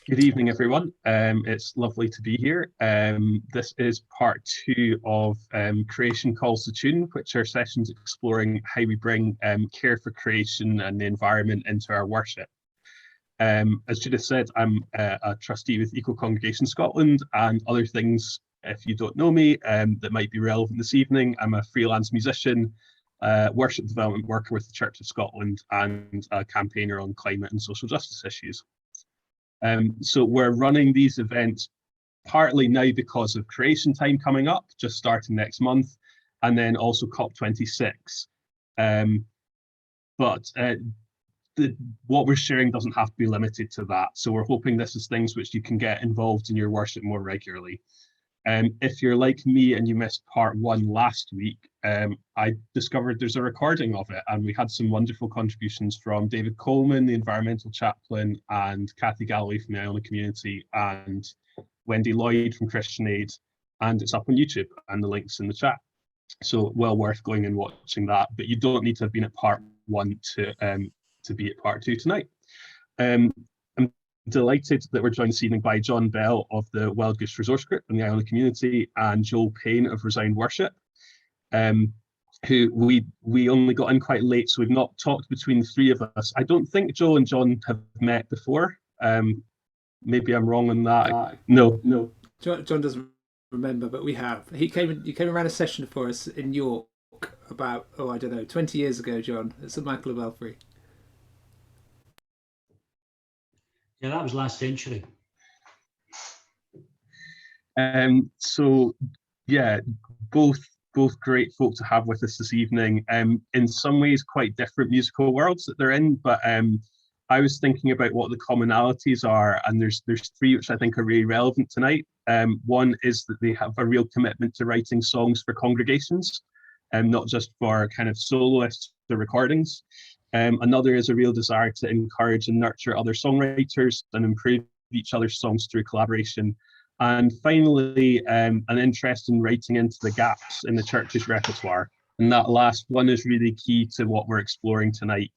Good evening, everyone. It's lovely to be here. This is part 2 of Creation Calls to Tune, which are sessions exploring how we bring care for creation and the environment into our worship. As Judith said, I'm a trustee with Eco Congregation Scotland, and other things, if you don't know me, that might be relevant this evening. I'm a freelance musician, worship development worker with the Church of Scotland, and a campaigner on climate and social justice issues. So we're running these events partly now because of Creation Time coming up, just starting next month, and then also COP26. But what we're sharing doesn't have to be limited to that. So we're hoping this is things which you can get involved in your worship more regularly. If you're like me and you missed part 1 last week, I discovered there's a recording of it, and we had some wonderful contributions from David Coleman, the environmental chaplain, and Kathy Galloway from the Iona community, and Wendy Lloyd from Christian Aid, and it's up on YouTube, and the link's in the chat. So well worth going and watching that, but you don't need to have been at part 1 to be at part 2 tonight. I'm delighted that we're joined this evening by John Bell of the Wild Goose Resource Group in the Iona community, and Joel Payne of Resound Worship, who we only got in quite late, so we've not talked between the three of us. I don't think Joel and John have met before. Maybe I'm wrong on that. No. John doesn't remember, but we have. He came around a session for us in York about, 20 years ago, John, at St Michael of Belfry. Yeah, that was last century. So yeah, both great folk to have with us this evening. In some ways quite different musical worlds that they're in, but I was thinking about what the commonalities are, and there's 3 which I think are really relevant tonight. One is that they have a real commitment to writing songs for congregations, not just for kind of soloists or recordings. Another is a real desire to encourage and nurture other songwriters and improve each other's songs through collaboration. And finally, an interest in writing into the gaps in the church's repertoire. And that last one is really key to what we're exploring tonight.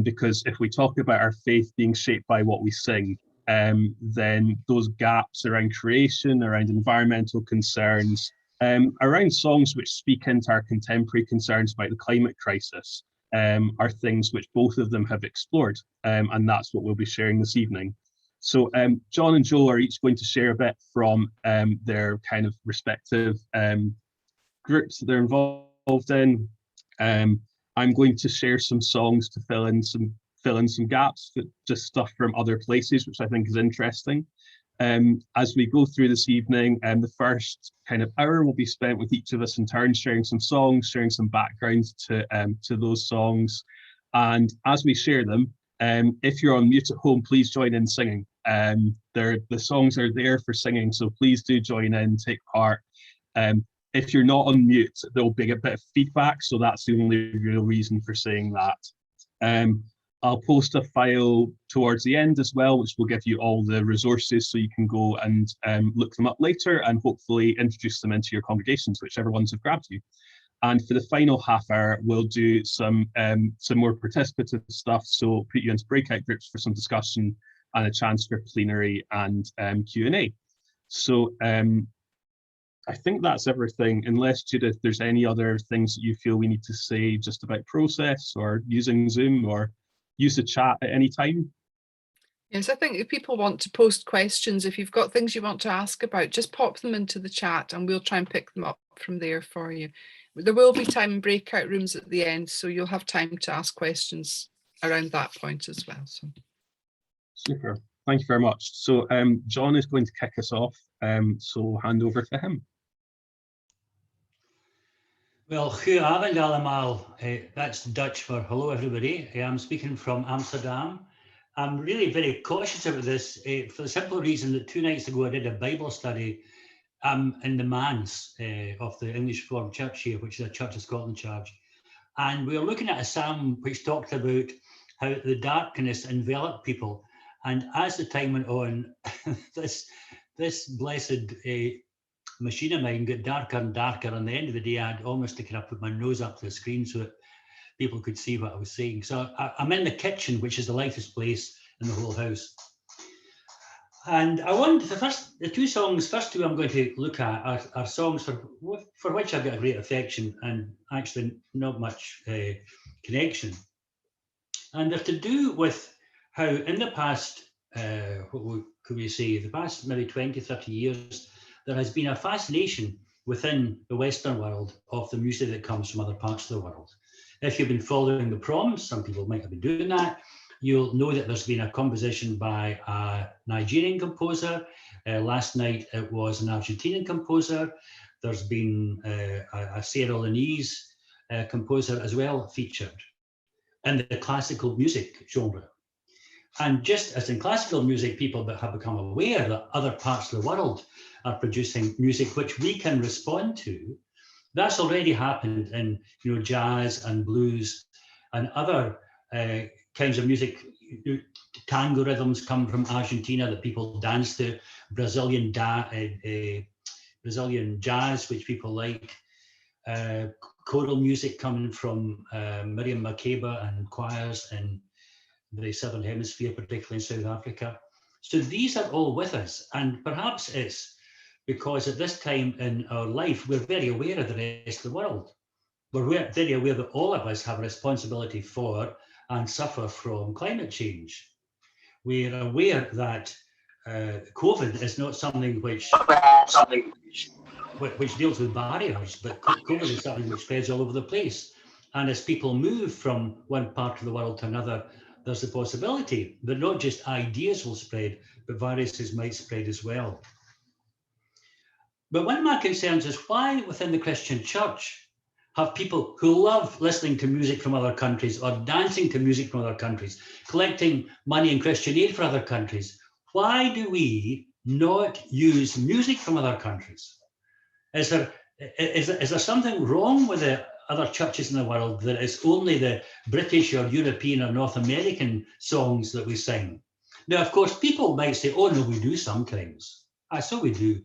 Because if we talk about our faith being shaped by what we sing, then those gaps around creation, around environmental concerns, around songs which speak into our contemporary concerns about the climate crisis, are things which both of them have explored, and that's what we'll be sharing this evening. So John and Joel are each going to share a bit from their kind of respective groups that they're involved in. I'm going to share some songs to fill in some gaps, just stuff from other places, which I think is interesting. As we go through this evening, the first kind of hour will be spent with each of us in turn sharing some songs, sharing some backgrounds to those songs. And as we share them, if you're on mute at home, please join in singing. The songs are there for singing, so please do join in, take part. If you're not on mute, there'll be a bit of feedback, so that's the only real reason for saying that. I'll post a file towards the end as well, which will give you all the resources so you can go and look them up later and hopefully introduce them into your congregations, whichever ones have grabbed you. And for the final half hour, we'll do some more participative stuff, so put you into breakout groups for some discussion and a chance for plenary and Q&A. So I think that's everything, unless, Judith, there's any other things that you feel we need to say just about process or using Zoom or use the chat at any time. Yes, I think if people want to post questions, if you've got things you want to ask about, just pop them into the chat and we'll try and pick them up from there for you. There will be time in breakout rooms at the end, so you'll have time to ask questions around that point as well. So. Super, thank you very much. So John is going to kick us off, so we'll hand over to him. Well, goedenavond allemaal. That's Dutch for hello everybody. I'm speaking from Amsterdam. I'm really very cautious about this for the simple reason that 2 nights ago I did a Bible study in the manse of the English Reformed Church here, which is a Church of Scotland charge. And we were looking at a psalm which talked about how the darkness enveloped people. And as the time went on, this blessed machine of mine got darker and darker. And at the end of the day, I had almost to kind of put my nose up to the screen so that people could see what I was saying. So I'm in the kitchen, which is the lightest place in the whole house. And I want the first two I'm going to look at are songs for which I've got a great affection and actually not much connection. And they're to do with how in the past, could we say, the past maybe 20, 30 years, there has been a fascination within the Western world of the music that comes from other parts of the world. If you've been following the proms, some people might have been doing that, you'll know that there's been a composition by a Nigerian composer. Last night it was an Argentinian composer. There's been a Sierra Leonese composer as well featured in the classical music genre. And just as in classical music, people have become aware that other parts of the world are producing music which we can respond to, that's already happened in jazz and blues and other kinds of music. Tango rhythms come from Argentina that people dance to, Brazilian jazz, which people like, choral music coming from Miriam Makeba and choirs in the Southern Hemisphere, particularly in South Africa. So these are all with us, and perhaps it's because at this time in our life, we're very aware of the rest of the world. We're very aware that all of us have a responsibility for and suffer from climate change. We're aware that COVID is not something which deals with barriers, but COVID is something which spreads all over the place. And as people move from one part of the world to another, there's the possibility that not just ideas will spread, but viruses might spread as well. But one of my concerns is why within the Christian church have people who love listening to music from other countries or dancing to music from other countries, collecting money in Christian aid for other countries? Why do we not use music from other countries? Is there something wrong with the other churches in the world that it's only the British or European or North American songs that we sing? Now, of course, people might say, oh no, we do sometimes. So we do.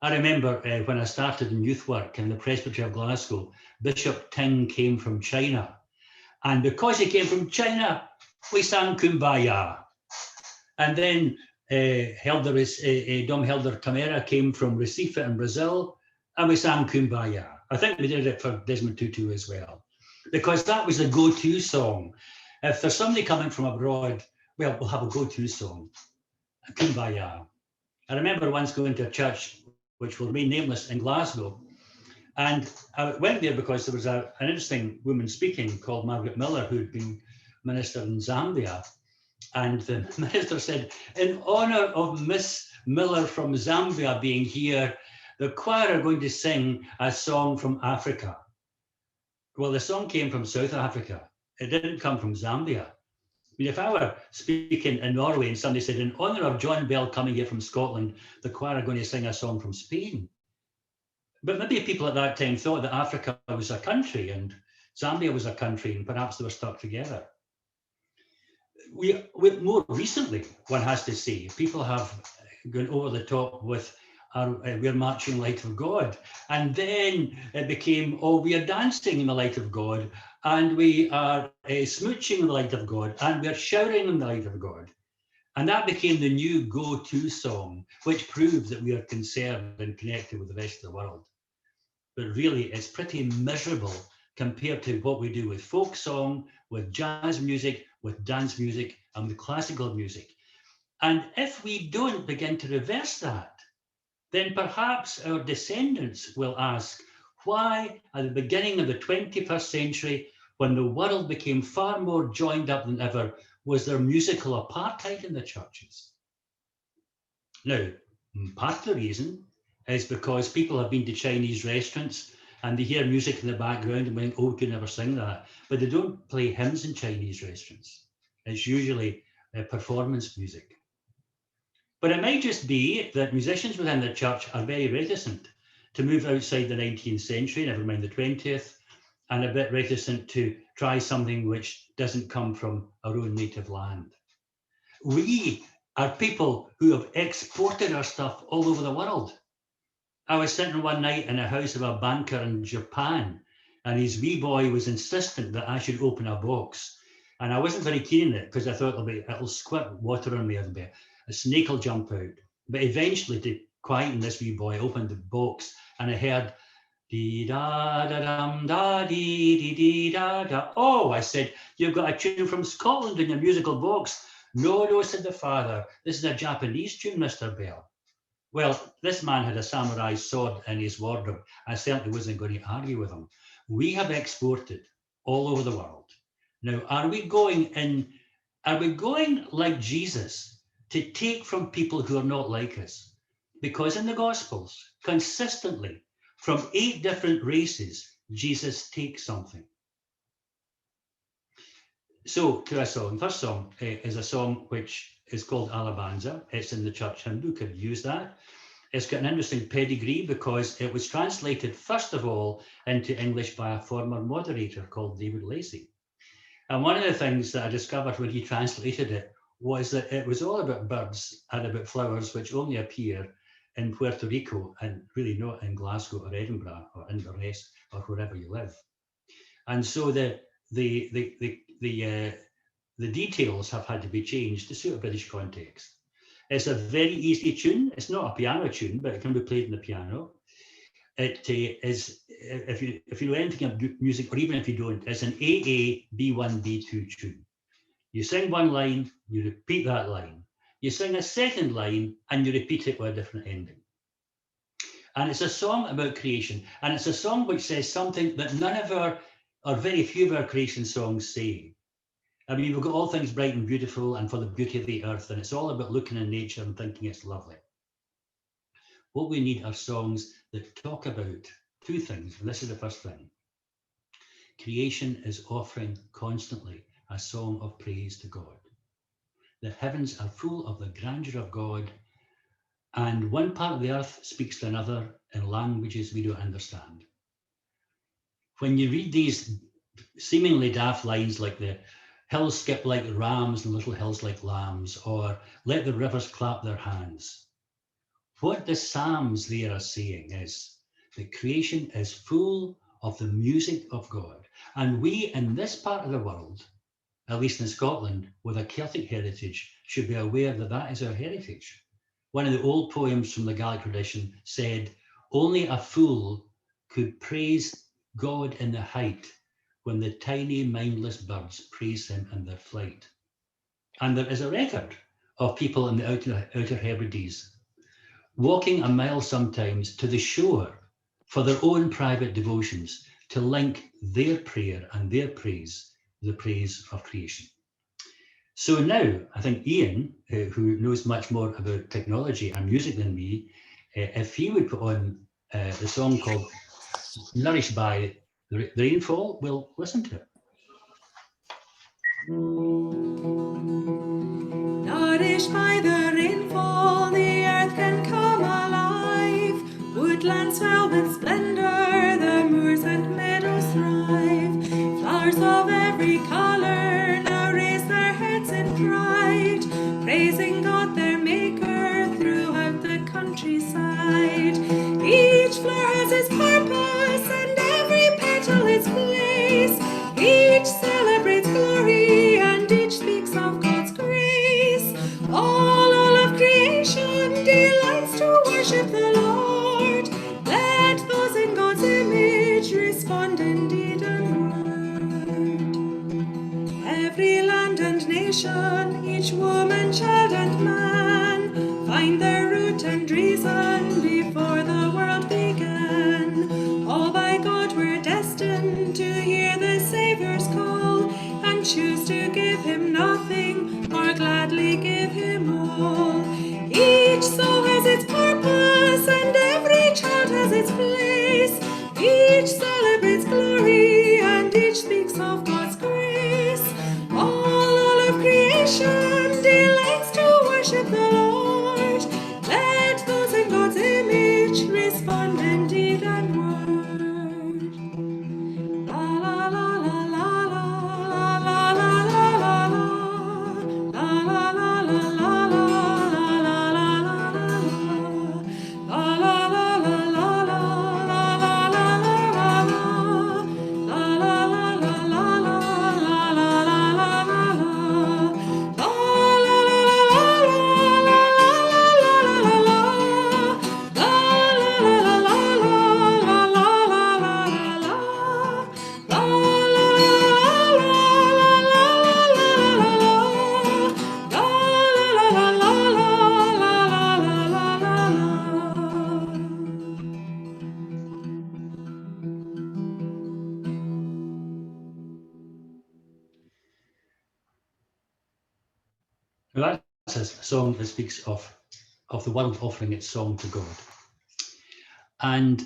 I remember when I started in youth work in the Presbytery of Glasgow, Bishop Ting came from China. And because he came from China, we sang Kumbaya. And then Dom Helder Camara came from Recife in Brazil, and we sang Kumbaya. I think we did it for Desmond Tutu as well, because that was the go-to song. If there's somebody coming from abroad, well, we'll have a go-to song, Kumbaya. I remember once going to a church, which will remain nameless, in Glasgow, and I went there because there was an interesting woman speaking called Margaret Miller, who had been minister in Zambia. And the minister said, in honor of Miss Miller from Zambia being here, the choir are going to sing a song from Africa. Well, the song came from South Africa. It didn't come from Zambia. I mean, if I were speaking in Norway and somebody said, in honor of John Bell coming here from Scotland, the choir are going to sing a song from Spain. But maybe people at that time thought that Africa was a country and Zambia was a country, and perhaps they were stuck together. More recently, one has to say, people have gone over the top with we're marching light of God. And then it became, oh, we are dancing in the light of God, and we are smooching in the light of God, and we're shouting in the light of God. And that became the new go-to song, which proves that we are concerned and connected with the rest of the world. But really, it's pretty miserable compared to what we do with folk song, with jazz music, with dance music, and with classical music. And if we don't begin to reverse that, then perhaps our descendants will ask, why at the beginning of the 21st century, when the world became far more joined up than ever, was there musical apartheid in the churches? Now, part of the reason is because people have been to Chinese restaurants and they hear music in the background and think, oh, we could never sing that. But they don't play hymns in Chinese restaurants. It's usually performance music. But it might just be that musicians within the church are very reticent to move outside the 19th century, never mind the 20th, and a bit reticent to try something which doesn't come from our own native land. We are people who have exported our stuff all over the world. I was sitting one night in a house of a banker in Japan, and his wee boy was insistent that I should open a box. And I wasn't very keen on it because I thought it'll squirt water on me a bit. a snake will jump out. But eventually, to quieten this wee boy, I opened the box and I heard dee da da dum da dee dee dee da da. Oh, I said, you've got a tune from Scotland in your musical box. No, no, said the father. This is a Japanese tune, Mr. Bell. Well, this man had a samurai sword in his wardrobe. I certainly wasn't going to argue with him. We have exported all over the world. Now, are we going like Jesus to take from people who are not like us? Because in the Gospels, consistently, from 8 different races, Jesus takes something. So, to a song. First song is a song which is called Alabanza. It's in the church hymn book. I've used that. It's got an interesting pedigree because it was translated, first of all, into English by a former moderator called David Lacey. And one of the things that I discovered when he translated it was that it was all about birds and about flowers, which only appear in Puerto Rico and really not in Glasgow or Edinburgh or Inverness or wherever you live. And so the details have had to be changed to suit a British context. It's a very easy tune. It's not a piano tune, but it can be played on the piano. It is, if you know anything about music, or even if you don't, it's an AA B1 B2 tune. You sing one line, you repeat that line. You sing a second line, and you repeat it with a different ending. And it's a song about creation, and it's a song which says something that none of our, or very few of our creation songs say. I mean, we've got all things bright and beautiful and for the beauty of the earth, and it's all about looking in nature and thinking it's lovely. What we need are songs that talk about 2 things, and this is the first thing. Creation is offering constantly a song of praise to God. The heavens are full of the grandeur of God, and one part of the earth speaks to another in languages we don't understand. When you read these seemingly daft lines like the hills skip like rams and little hills like lambs, or let the rivers clap their hands. What the Psalms there are saying is that creation is full of the music of God. And we in this part of the world, at least in Scotland, with a Celtic heritage, should be aware that that is our heritage. One of the old poems from the Gaelic tradition said, only a fool could praise God in the height when the tiny mindless birds praise him in their flight. And there is a record of people in the Outer Hebrides walking a mile sometimes to the shore for their own private devotions to link their prayer and their praise, the praise of creation. So now I think Iain, who knows much more about technology and music than me, if he would put on the song called Nourished by the Rainfall, we'll listen to it. Nourished by the rainfall, the earth can come alive. Woodlands swell with splendor, the moors and meadows thrive. Flowers of every color now raise their heads in pride, praising God their Maker throughout the countryside. Each flower has its purpose and every petal its place. Each celebrates glory and each speaks of God's grace. All of creation delights to worship the Lord. Let those in God's image respond in deed and word. Every land and nation, each woman, child and man, find their root and reason before the world began. All by God we're destined to hear the Saviour's call and choose to give him nothing or gladly give him all. Each soul has its purpose and every child has its place. Each celebrates glory and each speaks of God's grace. All of creation delights to worship the Lord. Let those in God's image respond in deed and word. La la la la la la la la la la la la la la la la. La Now that's a song that speaks of the world offering its song to God. And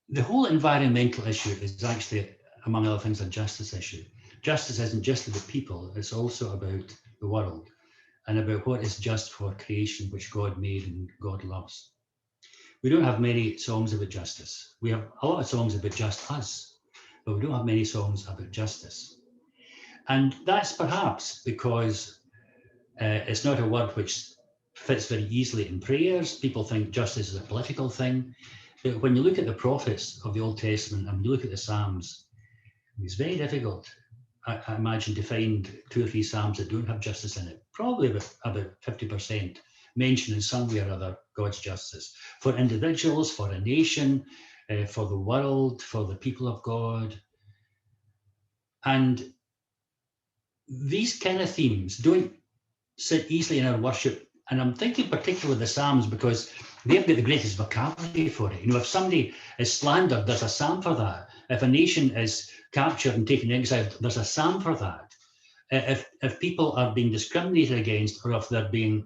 the whole environmental issue is actually, among other things, a justice issue. Justice isn't just about people, it's also about the world and about what is just for creation, which God made and God loves. We don't have many songs about justice. We have a lot of songs about just us, but we don't have many songs about justice. And that's perhaps because it's not a word which fits very easily in prayers. People think justice is a political thing. But when you look at the prophets of the Old Testament and you look at the Psalms, it's very difficult, I imagine, to find 2 or 3 Psalms that don't have justice in it. Probably about 50% mention in some way or other God's justice for individuals, for a nation, for the world, for the people of God. And these kind of themes don't sit easily in our worship. And I'm thinking particularly of the Psalms because they've got the greatest vocabulary for it. You know, if somebody is slandered, there's a psalm for that. If a nation is captured and taken exiled, there's a psalm for that. If people are being discriminated against, or if they're being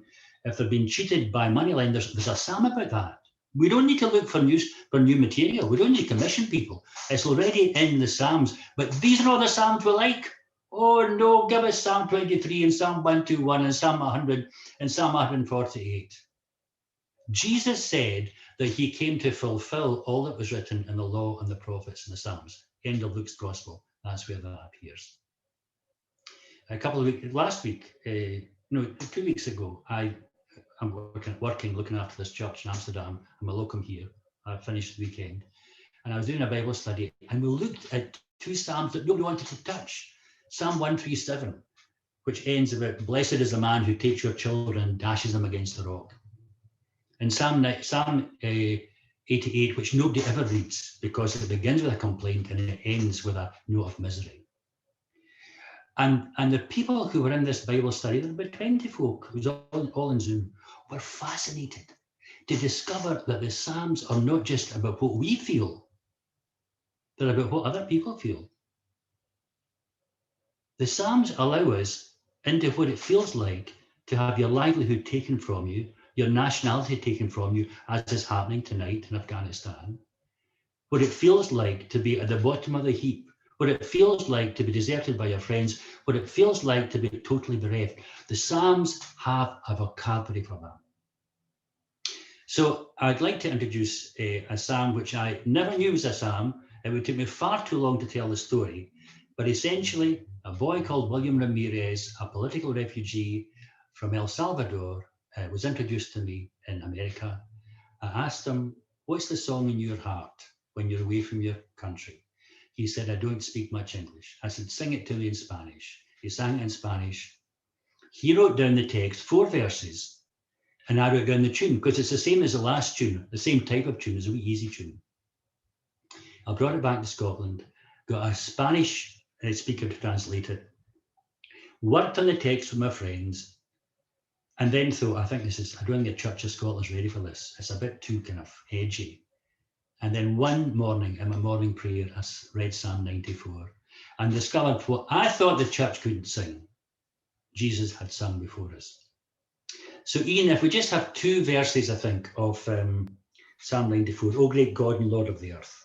cheated by moneylenders, there's a psalm about that. We don't need to look for new material. We don't need to commission people. It's already in the Psalms. But these are all the Psalms we like. Oh no, give us Psalm 23 and Psalm 121 and Psalm 100 and Psalm 148. Jesus said that he came to fulfill all that was written in the law and the prophets and the Psalms. End of Luke's gospel. That's where that appears. Last week, 2 weeks ago, I'm working looking after this church in Amsterdam. I'm a locum here. I finished the weekend. And I was doing a Bible study and we looked at 2 Psalms that nobody wanted to touch. Psalm 137, which ends about, blessed is the man who takes your children and dashes them against the rock. And Psalm 88, which nobody ever reads because it begins with a complaint and it ends with a note of misery. And the people who were in this Bible study, there were about 20 folk, who was all in Zoom, were fascinated to discover that the Psalms are not just about what we feel, they're about what other people feel. The Psalms allow us into what it feels like to have your livelihood taken from you, your nationality taken from you, as is happening tonight in Afghanistan. What it feels like to be at the bottom of the heap, what it feels like to be deserted by your friends, what it feels like to be totally bereft. The Psalms have a vocabulary for that. So I'd like to introduce a psalm which I never knew was a psalm. It would take me far too long to tell the story. But essentially, a boy called William Ramirez, a political refugee from El Salvador, was introduced to me in America. I asked him, what's the song in your heart when you're away from your country? He said, I don't speak much English. I said, sing it to me in Spanish. He sang it in Spanish. He wrote down the text, 4 verses, and I wrote down the tune, because it's the same as the last tune, the same type of tune, it's a wee easy tune. I brought it back to Scotland, got a Spanish speaker to translate it, worked on the text with my friends, and then thought, I don't think the Church of Scotland's ready for this. It's a bit too kind of edgy. And then one morning in my morning prayer, I read Psalm 94 and discovered what I thought the church couldn't sing, Jesus had sung before us. So Ian, if we just have 2 verses, I think, of Psalm 94, O great God and Lord of the earth.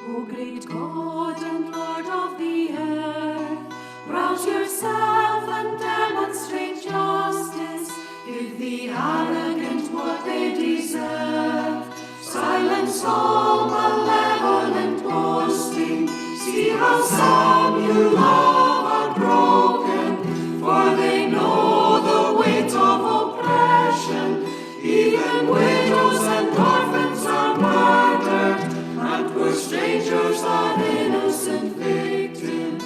O great God and Lord of the earth, rouse yourself and demonstrate justice. Give the arrogant what they deserve. Silence all malevolent boasting. See how some you love are broken, for they know the weight of oppression. Even widows and orphans are murdered, and poor strangers are innocent victims.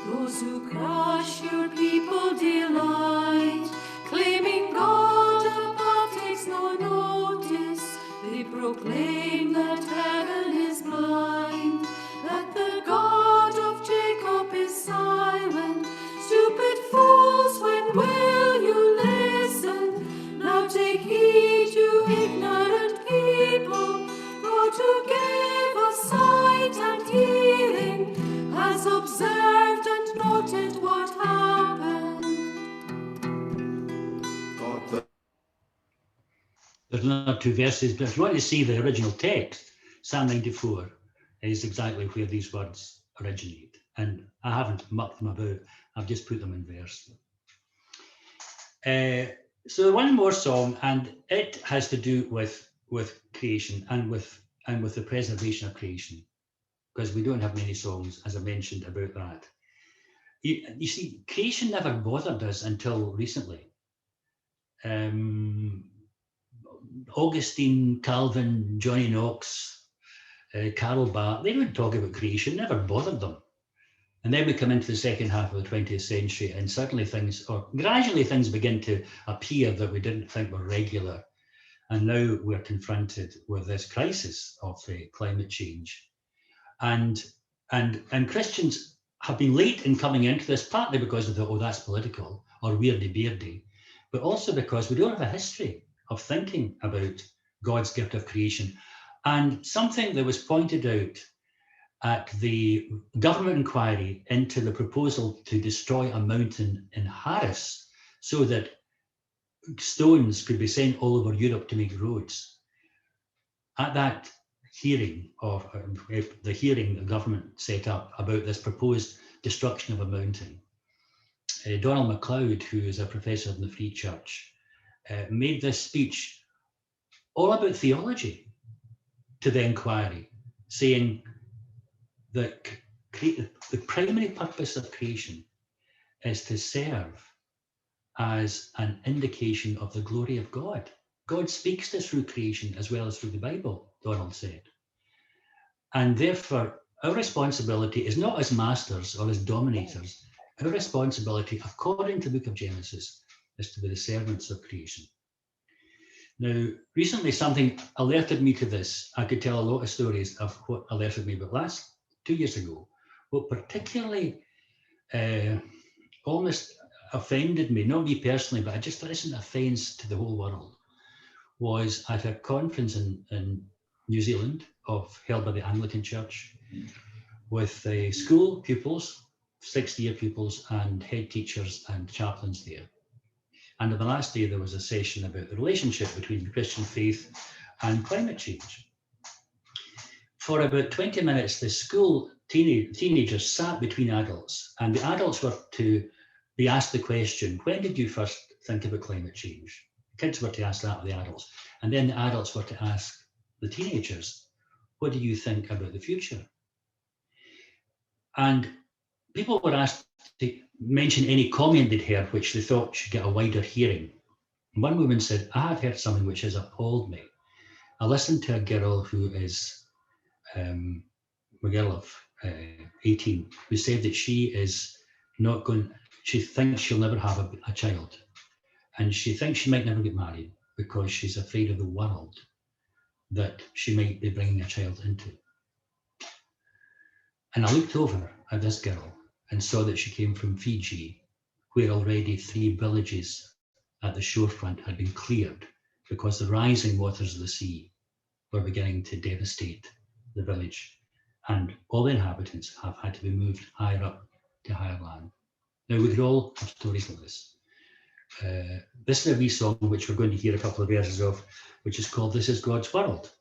Those who crush your people delight, claiming God above takes no notice. They proclaim that heaven is blind, that the God of Jacob is silent, observed and noted what happened. There's another two verses, but if you want to see the original text, Psalm 94 is exactly where these words originate. And I haven't mucked them about, I've just put them in verse. So one more song, and it has to do with creation and with the preservation of creation, because we don't have many songs, as I mentioned, about that. You see, creation never bothered us until recently. Augustine, Calvin, Johnny Knox, Karl Barth, they would talk about creation, never bothered them. And then we come into the second half of the 20th century, and suddenly gradually things begin to appear that we didn't think were regular. And now we're confronted with this crisis of climate change. And Christians have been late in coming into this, partly because of that's political or weirdy-beardy, but also because we don't have a history of thinking about God's gift of creation. And something that was pointed out at the government inquiry into the proposal to destroy a mountain in Harris so that stones could be sent all over Europe to make roads. At that hearing, the hearing the government set up about this proposed destruction of a mountain, Donald MacLeod, who is a professor in the Free Church, made this speech all about theology to the inquiry, saying that the primary purpose of creation is to serve as an indication of the glory of God. God speaks to us through creation as well as through the Bible, Donald said. And therefore, our responsibility is not as masters or as dominators. Our responsibility, according to the book of Genesis, is to be the servants of creation. Now, recently something alerted me to this. I could tell a lot of stories of what alerted me, but 2 years ago, what particularly almost offended me, not me personally, but I just thought it's an offence to the whole world, was at a conference in New Zealand held by the Anglican Church with school pupils, 60-year pupils and head teachers and chaplains there. And on the last day, there was a session about the relationship between the Christian faith and climate change. For about 20 minutes, the school teenagers sat between adults, and the adults were to be asked the question, when did you first think about climate change? The kids were to ask that of the adults, and then the adults were to ask the teenagers, what do you think about the future? And people were asked to mention any comment they'd heard which they thought should get a wider hearing. And one woman said, I have heard something which has appalled me. I listened to a girl who is a girl of 18, who said that she thinks she'll never have a child. And she thinks she might never get married because she's afraid of the world that she might be bringing a child into. And I looked over at this girl and saw that she came from Fiji, where already 3 villages at the shorefront had been cleared because the rising waters of the sea were beginning to devastate the village, and all the inhabitants have had to be moved higher up to higher land. Now, we could all have stories like this. This is a wee song which we're going to hear a couple of verses of, which is called This Is God's World.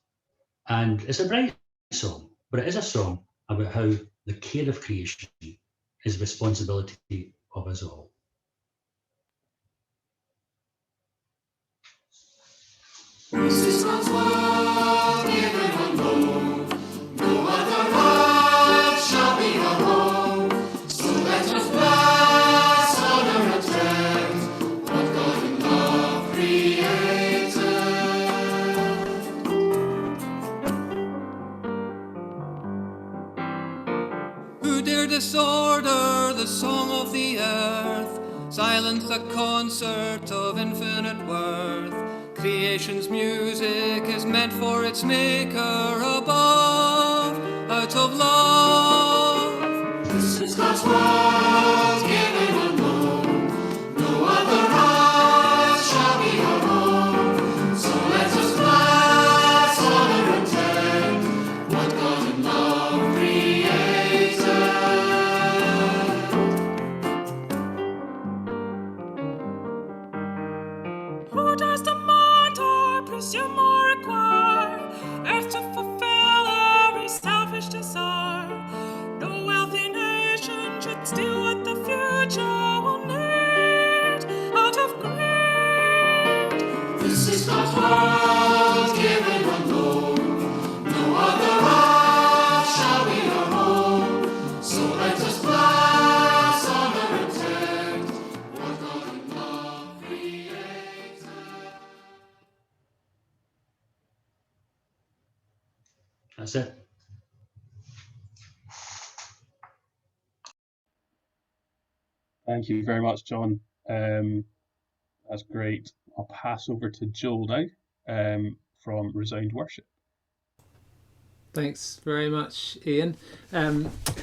And it's a bright song, but it is a song about how the care of creation is responsibility of us all. This is God's world, given alone. No other earth shall be our home. So let us bless, honor, and tend what God in love created. Who dare disorder the song of the earth, silence the concert of infinite worth? Creation's music is meant for its maker above, out of love. This is God's world, given alone. No other earth shall be our home. So let us bless, honor, and tend what God in love created. still what the future will need out of greed. This is God's world given alone. No other earth shall be our home. So let us bless, honor, and tend what God in love created. That's it. Thank you very much, John. That's great. I'll pass over to Joel now from Resound Worship. Thanks very much, Ian.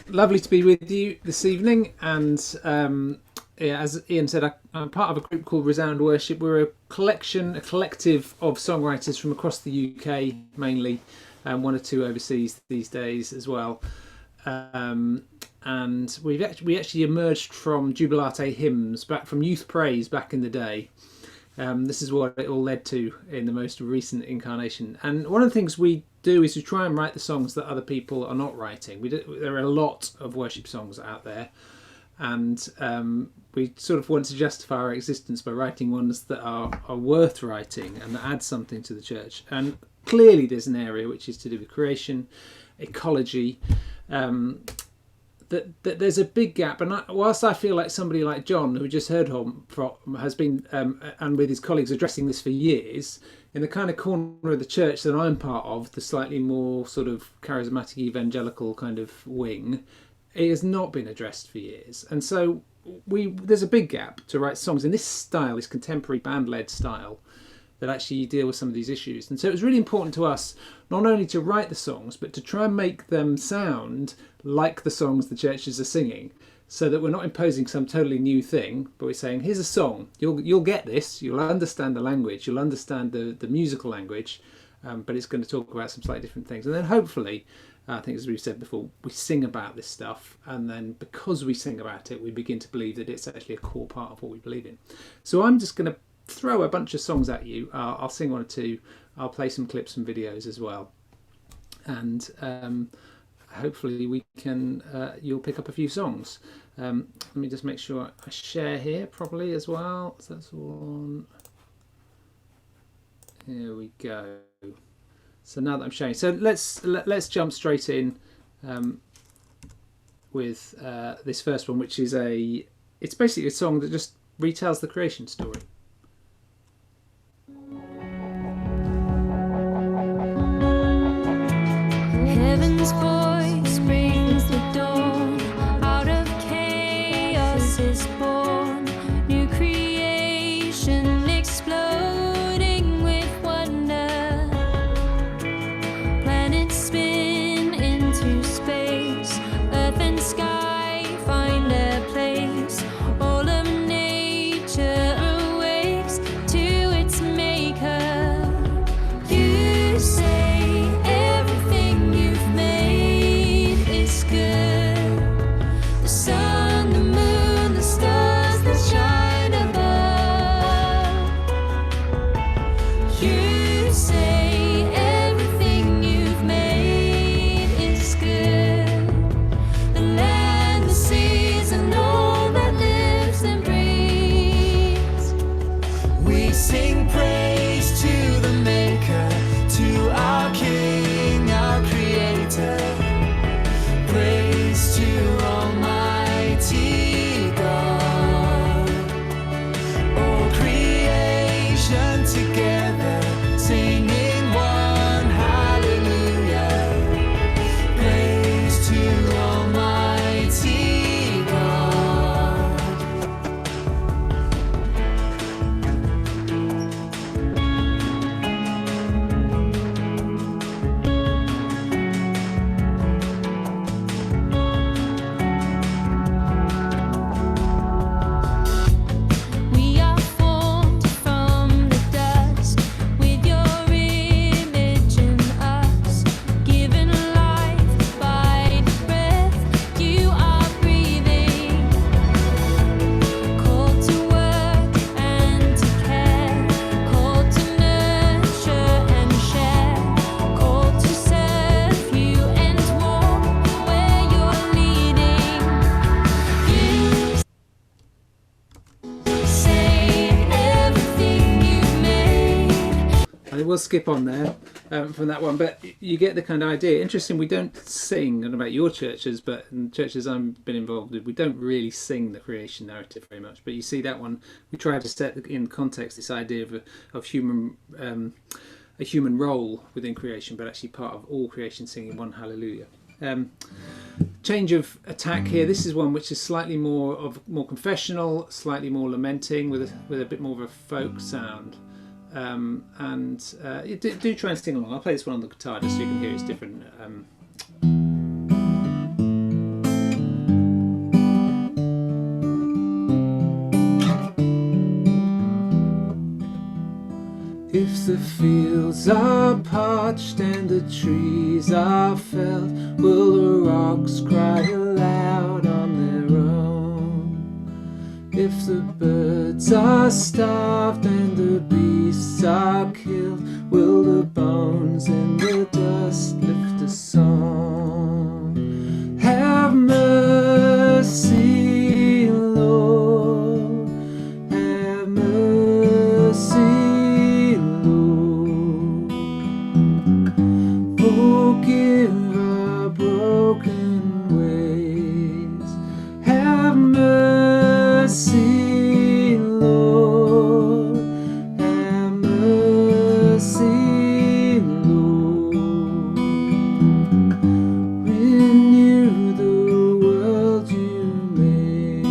Lovely to be with you this evening. And yeah, as Ian said, I'm part of a group called Resound Worship. We're a collective of songwriters from across the UK, mainly, and one or two overseas these days as well. And we actually emerged from Jubilate hymns, back from Youth Praise back in the day. This is what it all led to in the most recent incarnation. And one of the things we do is we try and write the songs that other people are not writing. There are a lot of worship songs out there, and we sort of want to justify our existence by writing ones that are worth writing and that add something to the church. And clearly there's an area which is to do with creation, ecology, that there's a big gap. And whilst I feel like somebody like John, who we just heard from, has been, and with his colleagues, addressing this for years, in the kind of corner of the church that I'm part of, the slightly more sort of charismatic evangelical kind of wing, it has not been addressed for years. And so there's a big gap to write songs in this style, this contemporary band-led style, that actually deal with some of these issues. And so it was really important to us not only to write the songs, but to try and make them sound like the songs the churches are singing, so that we're not imposing some totally new thing, but we're saying, here's a song, you'll get this, you'll understand the language, you'll understand the musical language, but it's going to talk about some slightly different things. And then hopefully, I think as we've said before, we sing about this stuff, and then because we sing about it, we begin to believe that it's actually a core part of what we believe in. So I'm just going to throw a bunch of songs at you. I'll sing one or two. I'll play some clips and videos as well, and hopefully we can. You'll pick up a few songs. Let me just make sure I share here properly as well. So that's one. Here we go. So now that I'm sharing, so let's jump straight in with this first one, which is it's basically a song that just retells the creation story. Heaven's voice brings the dawn. Out of chaos is born. New creation exploding with wonder. Planets spin into space. Earth and sky find their place. All of nature awakes to its maker. You say everything you've made is good. The sun, the moon, the stars that shine above. You say everything you've made is good. The land, the seas, and all that lives and breathes. We sing praise to the Maker, to our King, our Creator. Praise to Almighty God. All creation together, singing one hallelujah. Praise to Almighty God. it will skip on there from that one, but you get the kind of idea. Interesting, we don't sing, I don't know about your churches, but in churches I've been involved with, we don't really sing the creation narrative very much. But you see that one, we try to set in context this idea of human, a human role within creation, but actually part of all creation singing one hallelujah. Change of attack here. This is one which is slightly more confessional, slightly more lamenting, with a bit more of a folk sound. Do try and sing along. I'll play this one on the guitar just so you can hear it's different. If the fields are parched and the trees are felled, will the rocks cry aloud on their own? If the birds are starved and the beasts are killed, will the bones in the dust lift a song? Have mercy, Lord, have mercy, Lord. Forgive our broken ways. Have mercy, Lord, have mercy, Lord. Renew the world you made.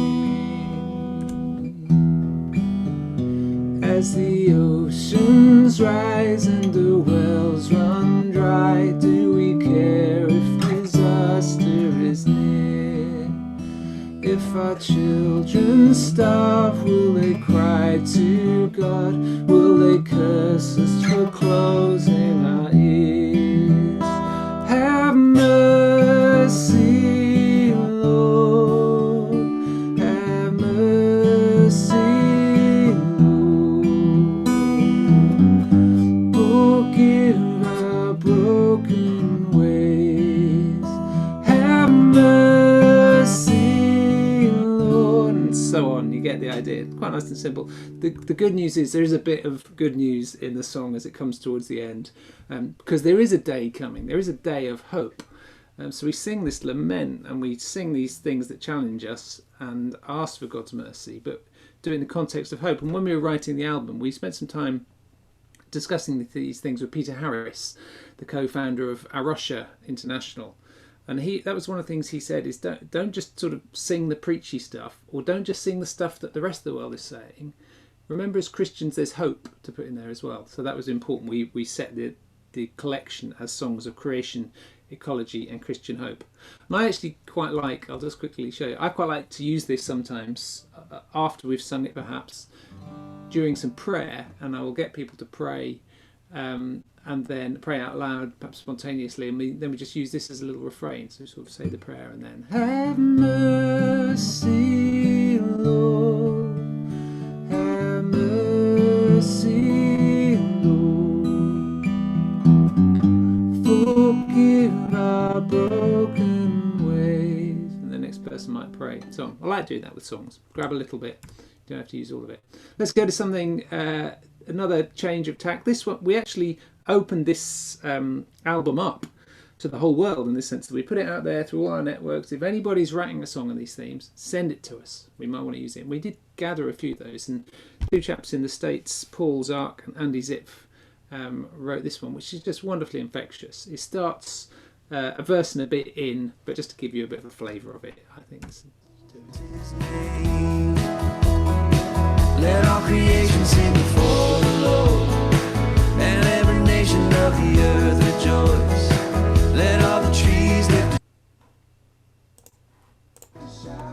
As the oceans rise and the wells run dry, do we care if disaster is near? If our children starve, will they cry to God? Will they curse us for closing our ears? Have mercy, Lord, have mercy, Lord. Forgive our broken ways. Have mercy, Lord, and so on. You get the idea. Quite nice and simple. The good news is there is a bit of good news in the song as it comes towards the end, because there is a day coming. There is a day of hope. So we sing this lament and we sing these things that challenge us and ask for God's mercy, but do it in the context of hope. And when we were writing the album, we spent some time discussing these things with Peter Harris, the co-founder of Arusha International. And that was one of the things he said is don't just sort of sing the preachy stuff, or don't just sing the stuff that the rest of the world is saying. Remember, as Christians, there's hope to put in there as well. So that was important. We set the collection as songs of creation, ecology and Christian hope. And I actually quite like, I'll just quickly show you, I quite like to use this sometimes after we've sung it, perhaps during some prayer, and I will get people to pray and then pray out loud, perhaps spontaneously, and then we just use this as a little refrain. So sort of say the prayer and then, have mercy, Lord, have mercy, Lord, forgive our broken ways. And the next person might pray. So I like doing that with songs. Grab a little bit. You don't have to use all of it. Let's go to something, another change of tack. This one, we actually opened this album up to the whole world in the sense that we put it out there through all our networks. If anybody's writing a song on these themes, send it to us. We might want to use it. And we did gather a few of those, and two chaps in the States, Paul Zark and Andy Zipf, wrote this one, which is just wonderfully infectious. It starts a verse and a bit in, but just to give you a bit of a flavour of it, I think. Let all creation sing before the Lord, and every nation of the earth rejoice. Let all the trees lift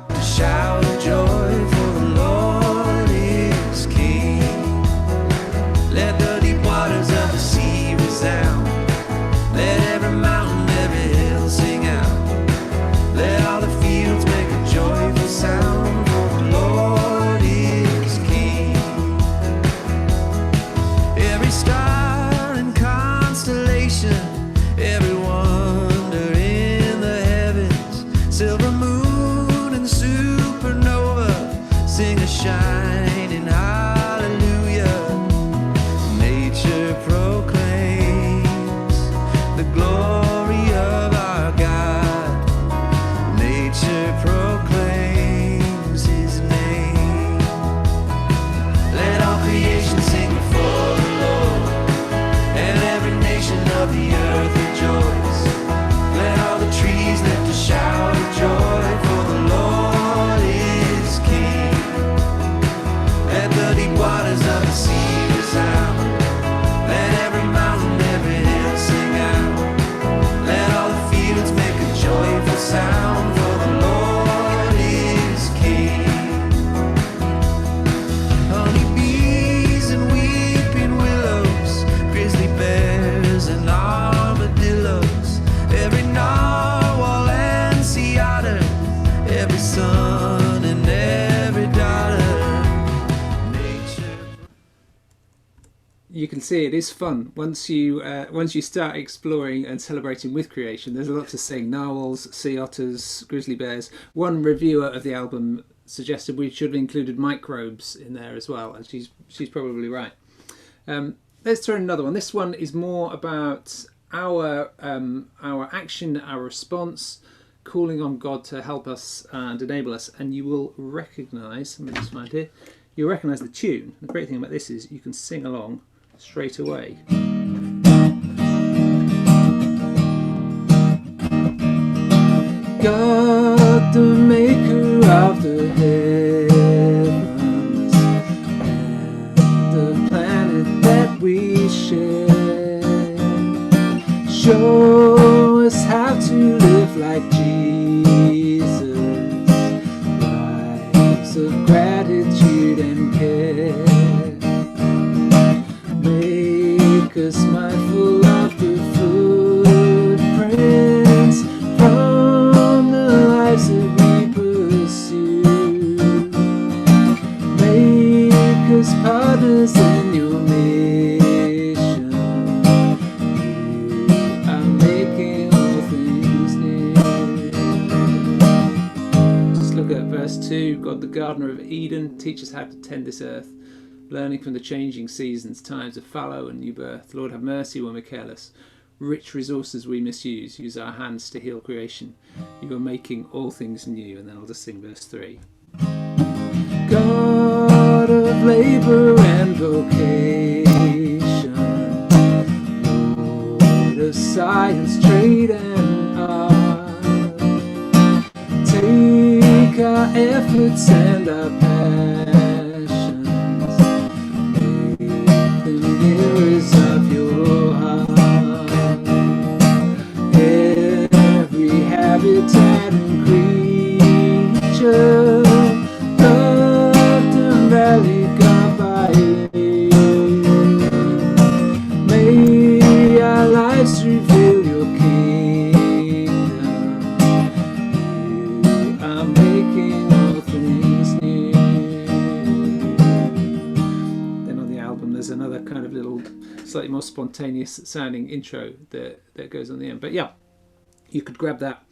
a shout of joy, for the Lord is King. Let the deep waters of the sea resound. Let every mountain, every hill sing out. Let all the fields make a joyful sound, for the Lord is King. Every star and constellation, every wonder in the heavens, silver moon and supernova, you can see it is fun once you start exploring and celebrating with creation. There's a lot to sing: narwhals, sea otters, grizzly bears. One reviewer of the album suggested we should have included microbes in there as well, and she's probably right. Let's throw in another one. This one is more about our action, our response, calling on God to help us and enable us. And you will recognise, let me just find here, you'll recognise the tune. The great thing about this is you can sing along straight away. God, the maker of the heavens and the planet that we share, show us how to live like Jesus, lives of gratitude and care. Make us mindful of the footprints from the lives that we pursue. Make us partners in your mission. You are making all things new. Just look at verse 2. God, the gardener of Eden, teach us how to tend this earth, learning from the changing seasons, times of fallow and new birth. Lord, have mercy when we're careless. Rich resources we misuse. Use our hands to heal creation. You are making all things new. And then I'll just sing verse 3. God of labour and vocation, Lord of science, trade and art, take our efforts and our passions, make them mirrors of your heart. Every habitat and creature loved and rallied God by you. May our lives reveal your kingdom. You are making all things new. Then on the album there's another kind of little slightly more spontaneous sounding intro that goes on the end. But yeah, you could grab that,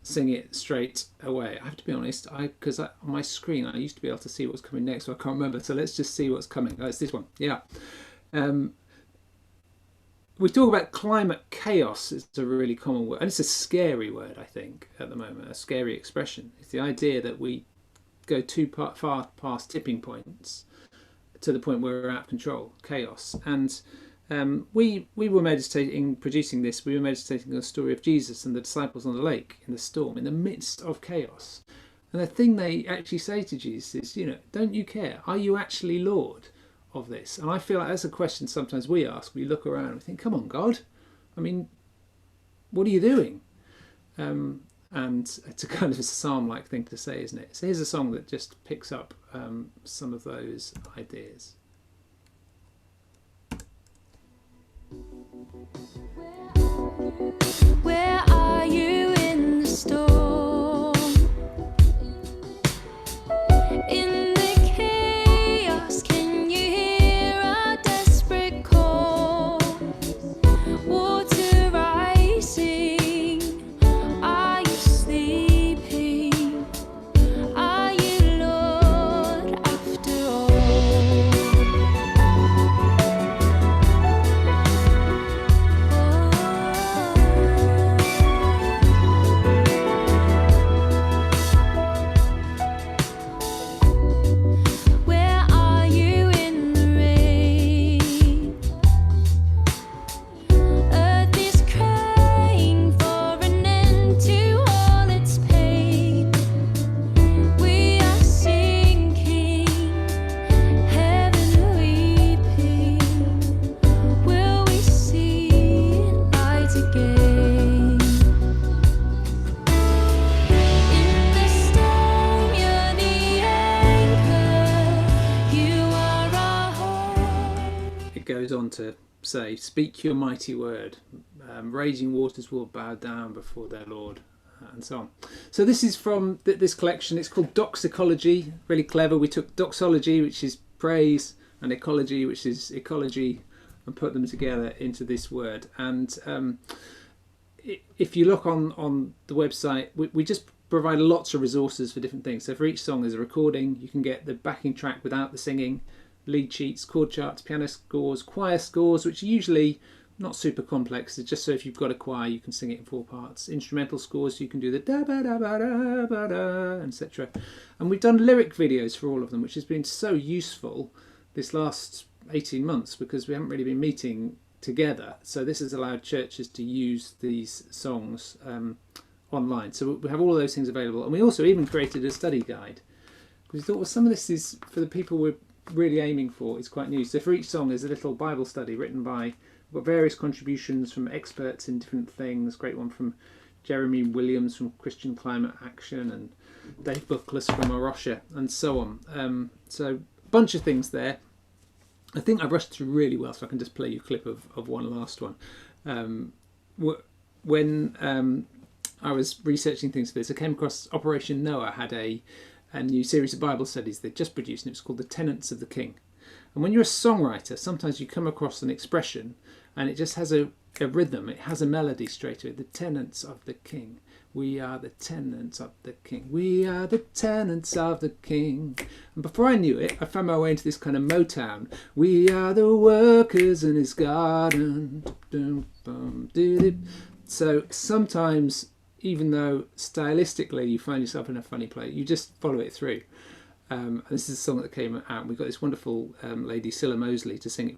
sing it straight away. I have to be honest, because on my screen I used to be able to see what's coming next, so I can't remember. So let's just see what's coming. Oh, it's this one. Yeah. We talk about climate chaos. It's a really common word, and it's a scary word, I think, at the moment. A scary expression. It's the idea that we go too far past tipping points to the point where we're out of control, chaos. And we were meditating, producing this, we were meditating on the story of Jesus and the disciples on the lake in the storm, in the midst of chaos. And the thing they actually say to Jesus is, don't you care? Are you actually Lord of this? And I feel like that's a question sometimes we ask. We look around and we think, come on, God. I mean, what are you doing? And it's a kind of a psalm-like thing to say, isn't it? So here's a song that just picks up some of those ideas. Where are you in the storm? In the chaos, can you hear our desperate call? Water rising, are you sleeping? Are you Lord after all? Where are you in the rain? Earth is crying for an end to all its pain. We are sinking, heaven weeping. Will we see light again? In the storm, you're the anchor. You are our hope. It goes on to say, speak your mighty word. Raging waters will bow down before their Lord, and so on. So this is from this collection. It's called Doxicology. Really clever. We took doxology, which is praise, and ecology, which is ecology and put them together into this word. And if you look on the website, we just provide lots of resources for different things. So for each song there's a recording. You can get the backing track without the singing, lead sheets, chord charts, piano scores, choir scores, which are usually not super complex. It's just so if you've got a choir, you can sing it in 4 parts. Instrumental scores, you can do the da ba da ba da ba da, etc. And we've done lyric videos for all of them, which has been so useful this last 18 months because we haven't really been meeting together. So this has allowed churches to use these songs online. So we have all of those things available. And we also even created a study guide because we thought, well, some of this is for the people we're really aiming for. It's quite new. So for each song there's a little Bible study written by, we've got various contributions from experts in different things. Great one from Jeremy Williams from Christian Climate Action and Dave Buckles from Arosha and so on. So a bunch of things there. I think I've rushed through really well, so I can just play you a clip of one last one. When I was researching things for this, I came across Operation Noah had a new series of Bible studies they'd just produced, and it was called The Tenets of the King. And when you're a songwriter, sometimes you come across an expression and it just has a rhythm, it has a melody straight to it. The tenants of the King. We are the tenants of the King. We are the tenants of the King. And before I knew it, I found my way into this kind of Motown. We are the workers in his garden. So sometimes, even though stylistically you find yourself in a funny place, you just follow it through. And this is a song that came out. We've got this wonderful lady, Cilla Mosley, to sing it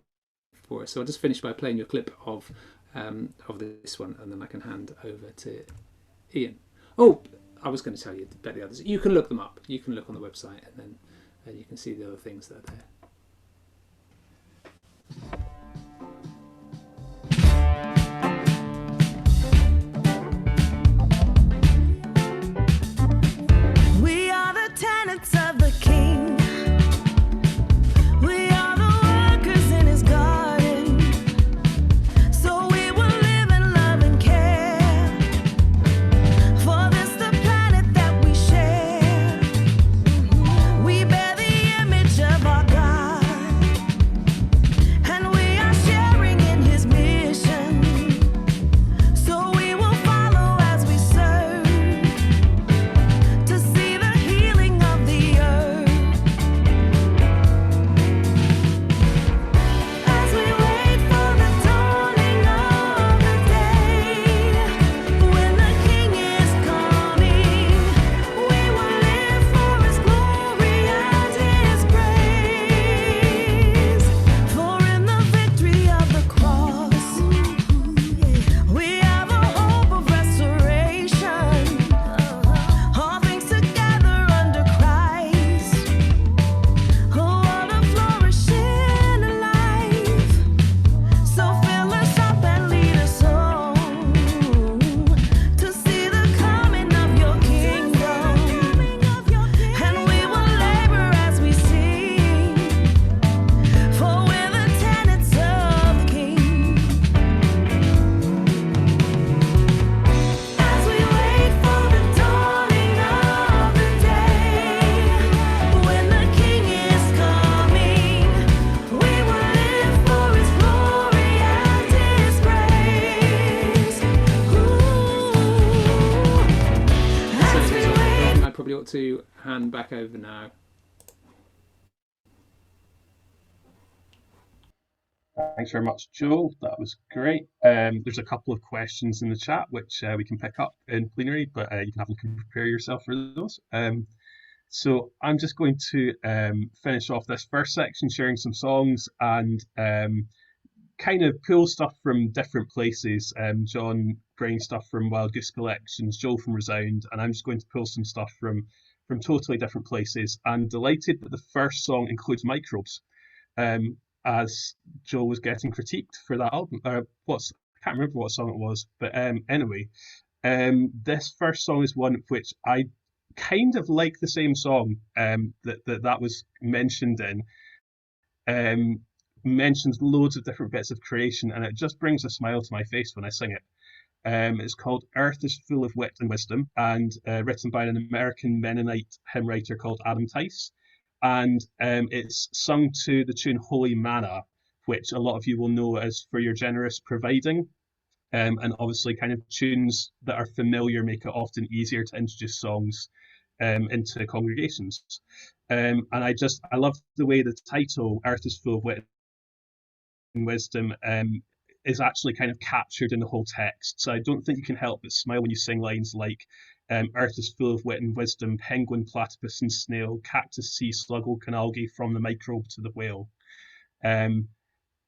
for us. So I'll just finish by playing you a clip of this one, and then I can hand over to Ian. Oh, I was going to tell you about the others. You can look them up. You can look on the website, and then you can see the other things that are there. We are the tenants of the King. We are the workers in his garden. So we will live in love and care. For this the planet that we share. We bear the image of our God. And we are sharing in his mission. So we will follow as we serve. To see the healing of the earth. As we wait for the dawning of the day, when the King is coming, we will live for his glory and his praise. For in the victory of the cross, we have a hope of restoration. All things together under Christ. Oh, what a flourishing life. So fill us up and lead us on to see the coming of your kingdom. And we will labor as we sing, for we're the tenants of the King. As we wait for the dawning of the day, when the King is coming, we will live for his glory and his praise. As we wait. I probably ought to hand back over now. Thanks very much, Joel. That was great. There's a couple of questions in the chat which we can pick up in plenary, but you can have a look and prepare yourself for those. So I'm just going to finish off this first section sharing some songs and kind of pull stuff from different places. John bringing stuff from Wild Goose Collections, Joel from Resound, and I'm just going to pull some stuff from totally different places. I'm delighted that the first song includes Microbes. As Joel was getting critiqued for that album. I can't remember what song it was, but anyway, this first song is one which I kind of like the same song that was mentioned in. Mentions loads of different bits of creation, and it just brings a smile to my face when I sing it. It's called Earth is Full of Wit and Wisdom, and written by an American Mennonite hymn writer called Adam Tice. And it's sung to the tune Holy Manna, which a lot of you will know as For Your Generous Providing. And obviously kind of tunes that are familiar make it often easier to introduce songs into congregations. And I love the way the title, Earth is Full of Wit and Wisdom, is actually kind of captured in the whole text. So I don't think you can help but smile when you sing lines like, Earth is full of wit and wisdom, penguin, platypus and snail, cactus, sea slug, oak and algae, from the microbe to the whale. And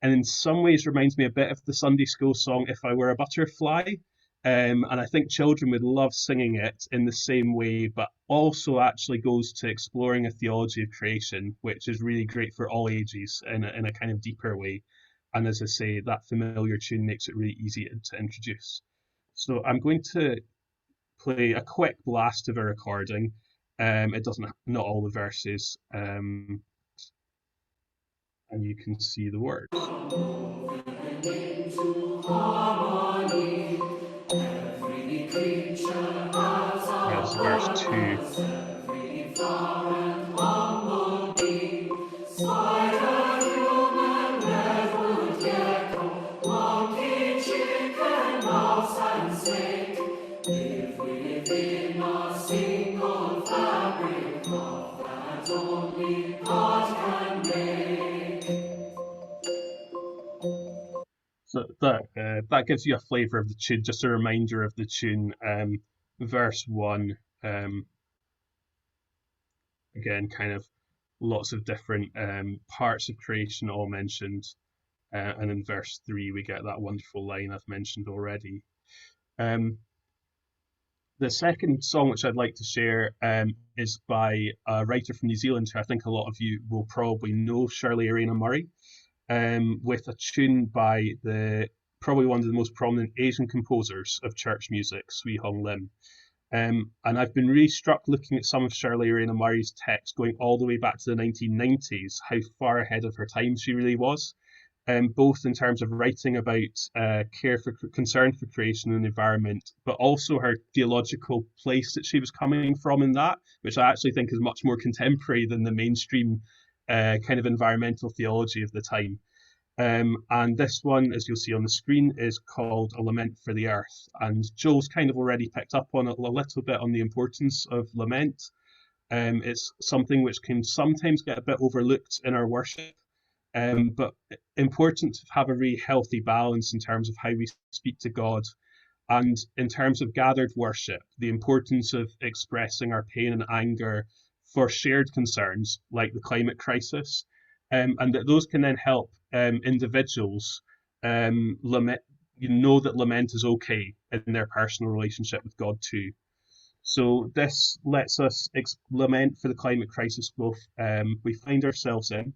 in some ways reminds me a bit of the Sunday school song If I Were a Butterfly. And I think children would love singing it in the same way, but also actually goes to exploring a theology of creation, which is really great for all ages in a kind of deeper way. And as I say, that familiar tune makes it really easy to introduce. So I'm going to play a quick blast of a recording. It doesn't have, not all the verses, and you can see the words. That's verse 2. So that gives you a flavour of the tune, just a reminder of the tune. Verse 1, again, kind of lots of different parts of creation all mentioned. And in verse 3, we get that wonderful line I've mentioned already. The second song which I'd like to share is by a writer from New Zealand who I think a lot of you will probably know, Shirley Arena Murray, with a tune by probably one of the most prominent Asian composers of church music, Sui Hong Lim. And I've been really struck looking at some of Shirley Arena Murray's text going all the way back to the 1990s, how far ahead of her time she really was. Both in terms of writing about concern for creation and environment, but also her theological place that she was coming from in that, which I actually think is much more contemporary than the mainstream kind of environmental theology of the time. And this one, as you'll see on the screen, is called A Lament for the Earth. And Joel's kind of already picked up on it a little bit on the importance of lament. It's something which can sometimes get a bit overlooked in our worship. But important to have a really healthy balance in terms of how we speak to God, and in terms of gathered worship, the importance of expressing our pain and anger for shared concerns like the climate crisis, and that those can then help individuals lament, know that lament is okay in their personal relationship with God too. So this lets us lament for the climate crisis we find ourselves in.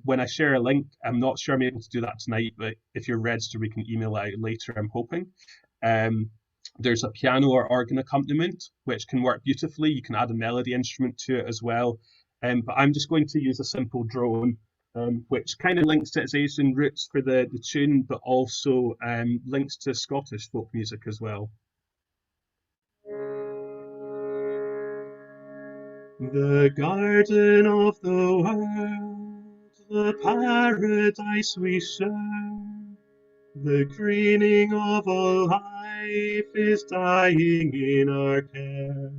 When I share a link, I'm not sure I'm able to do that tonight, but if you're registered, we can email it out later, I'm hoping. There's a piano or organ accompaniment, which can work beautifully. You can add a melody instrument to it as well. But I'm just going to use a simple drone, which kind of links to its Asian roots for the tune, but also links to Scottish folk music as well. The garden of the world, the paradise we share, the greening of all life is dying in our care.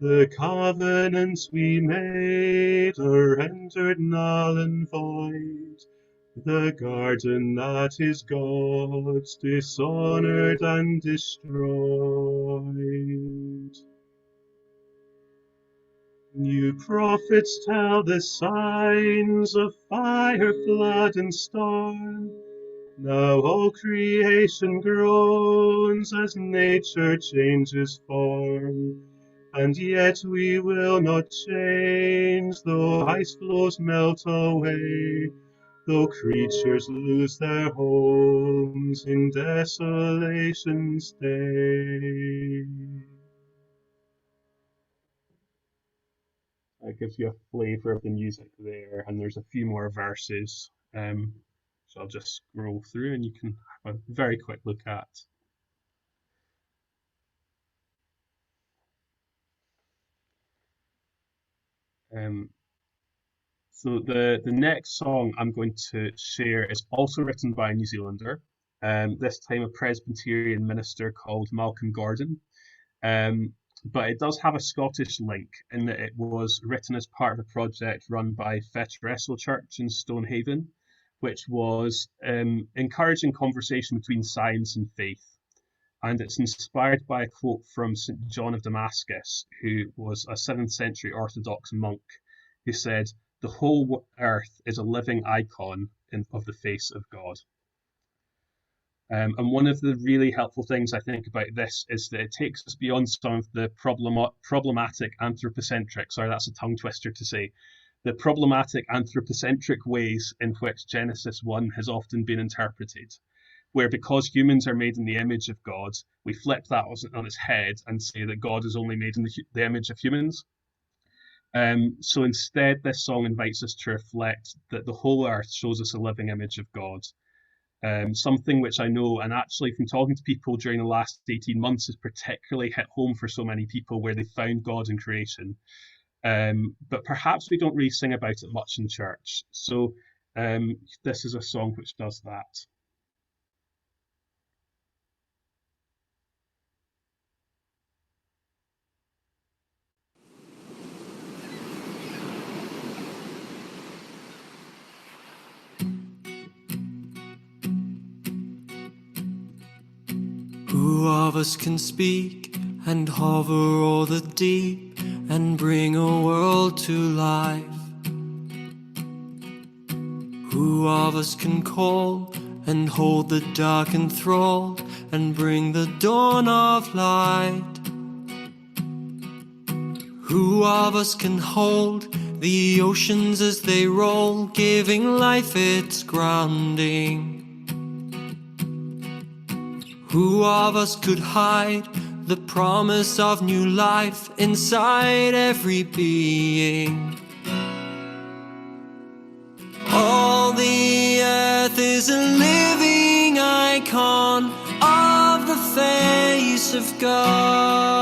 The covenants we made are rendered null and void. The garden that is God's dishonoured and destroyed. New prophets tell the signs of fire, flood and storm. Now all creation groans as nature changes form. And yet we will not change, though ice floes melt away, though creatures lose their homes in desolation stay. That gives you a flavour of the music there, and there's a few more verses. So I'll just scroll through and you can have a very quick look at. So the next song I'm going to share is also written by a New Zealander, this time a Presbyterian minister called Malcolm Gordon. But it does have a Scottish link in that it was written as part of a project run by Fetteresso Church in Stonehaven, which was encouraging conversation between science and faith. And it's inspired by a quote from St. John of Damascus, who was a 7th century Orthodox monk, who said, "The whole earth is a living icon of the face of God." And one of the really helpful things I think about this is that it takes us beyond some of the problematic anthropocentric, sorry, that's a tongue twister to say, the problematic anthropocentric ways in which Genesis 1 has often been interpreted, where because humans are made in the image of God, we flip that on its head and say that God is only made in the image of humans. So instead, this song invites us to reflect that the whole earth shows us a living image of God. Something which I know, and actually from talking to people during the last 18 months, has particularly hit home for so many people where they found God in creation. But perhaps we don't really sing about it much in church. So this is a song which does that. Who of us can speak and hover o'er the deep and bring a world to life? Who of us can call and hold the dark enthralled and bring the dawn of light? Who of us can hold the oceans as they roll, giving life its grounding? Who of us could hide the promise of new life inside every being? All the earth is a living icon of the face of God.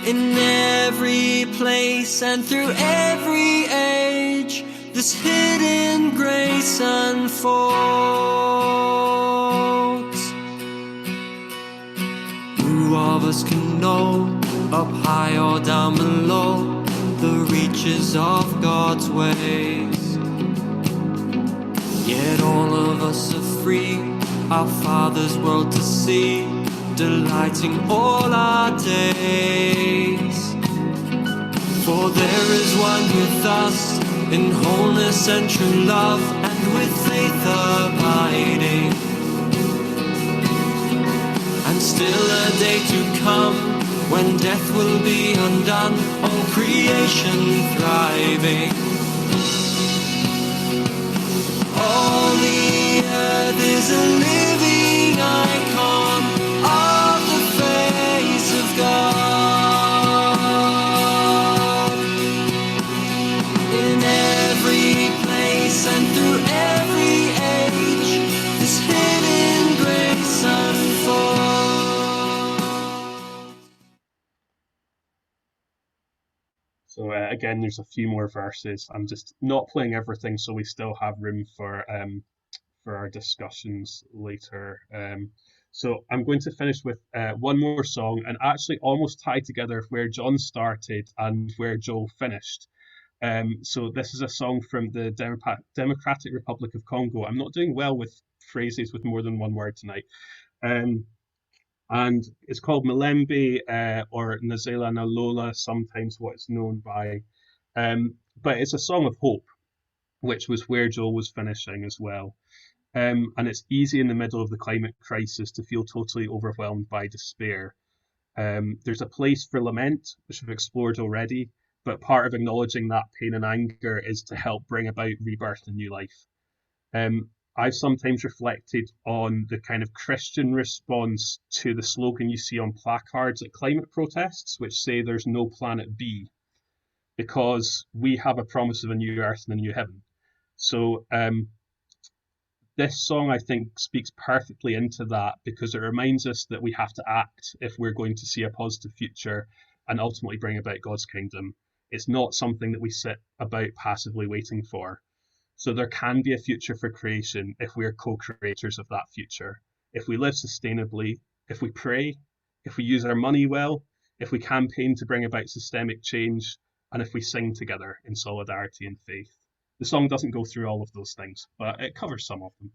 In every place and through every age, this hidden grace unfolds. Who of us can know, up high or down below, the reaches of God's ways? Yet all of us are free, our Father's world to see, delighting all our days. For there is one with us, in wholeness and true love, and with faith abiding. And still a day to come, when death will be undone, all creation thriving. All the earth is a living icon of the face of God. And through every age, this hidden grace unfolds. So again, there's a few more verses. I'm just not playing everything, so we still have room for our discussions later. So I'm going to finish with one more song, and actually almost tie together where John started and where Joel finished. So this is a song from the Democratic Republic of Congo. I'm not doing well with phrases with more than one word tonight. And it's called Malembe or Nazela Nalola, sometimes what it's known by. But it's a song of hope, which was where Joel was finishing as well. And it's easy in the middle of the climate crisis to feel totally overwhelmed by despair. There's a place for lament, which we've explored already, but part of acknowledging that pain and anger is to help bring about rebirth and new life. I've sometimes reflected on the kind of Christian response to the slogan you see on placards at climate protests, which say there's no planet B, because we have a promise of a new earth and a new heaven. So this song, I think, speaks perfectly into that, because it reminds us that we have to act if we're going to see a positive future and ultimately bring about God's kingdom. It's not something that we sit about passively waiting for. So there can be a future for creation if we are co-creators of that future. If we live sustainably, if we pray, if we use our money well, if we campaign to bring about systemic change, and if we sing together in solidarity and faith. The song doesn't go through all of those things, but it covers some of them.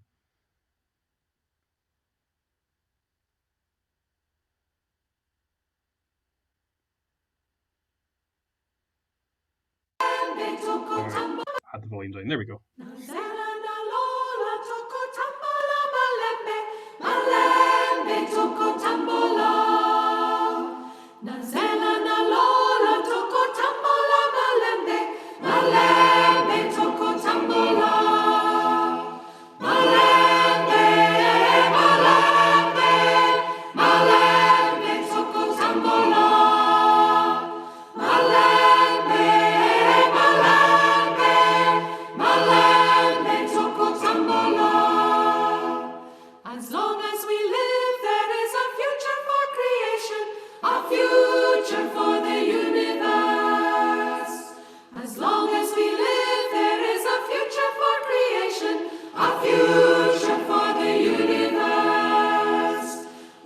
Had the volume down. There we go. As long as we live, there is a future for creation, a future for the universe. As long as we live, there is a future for creation, a future for the universe.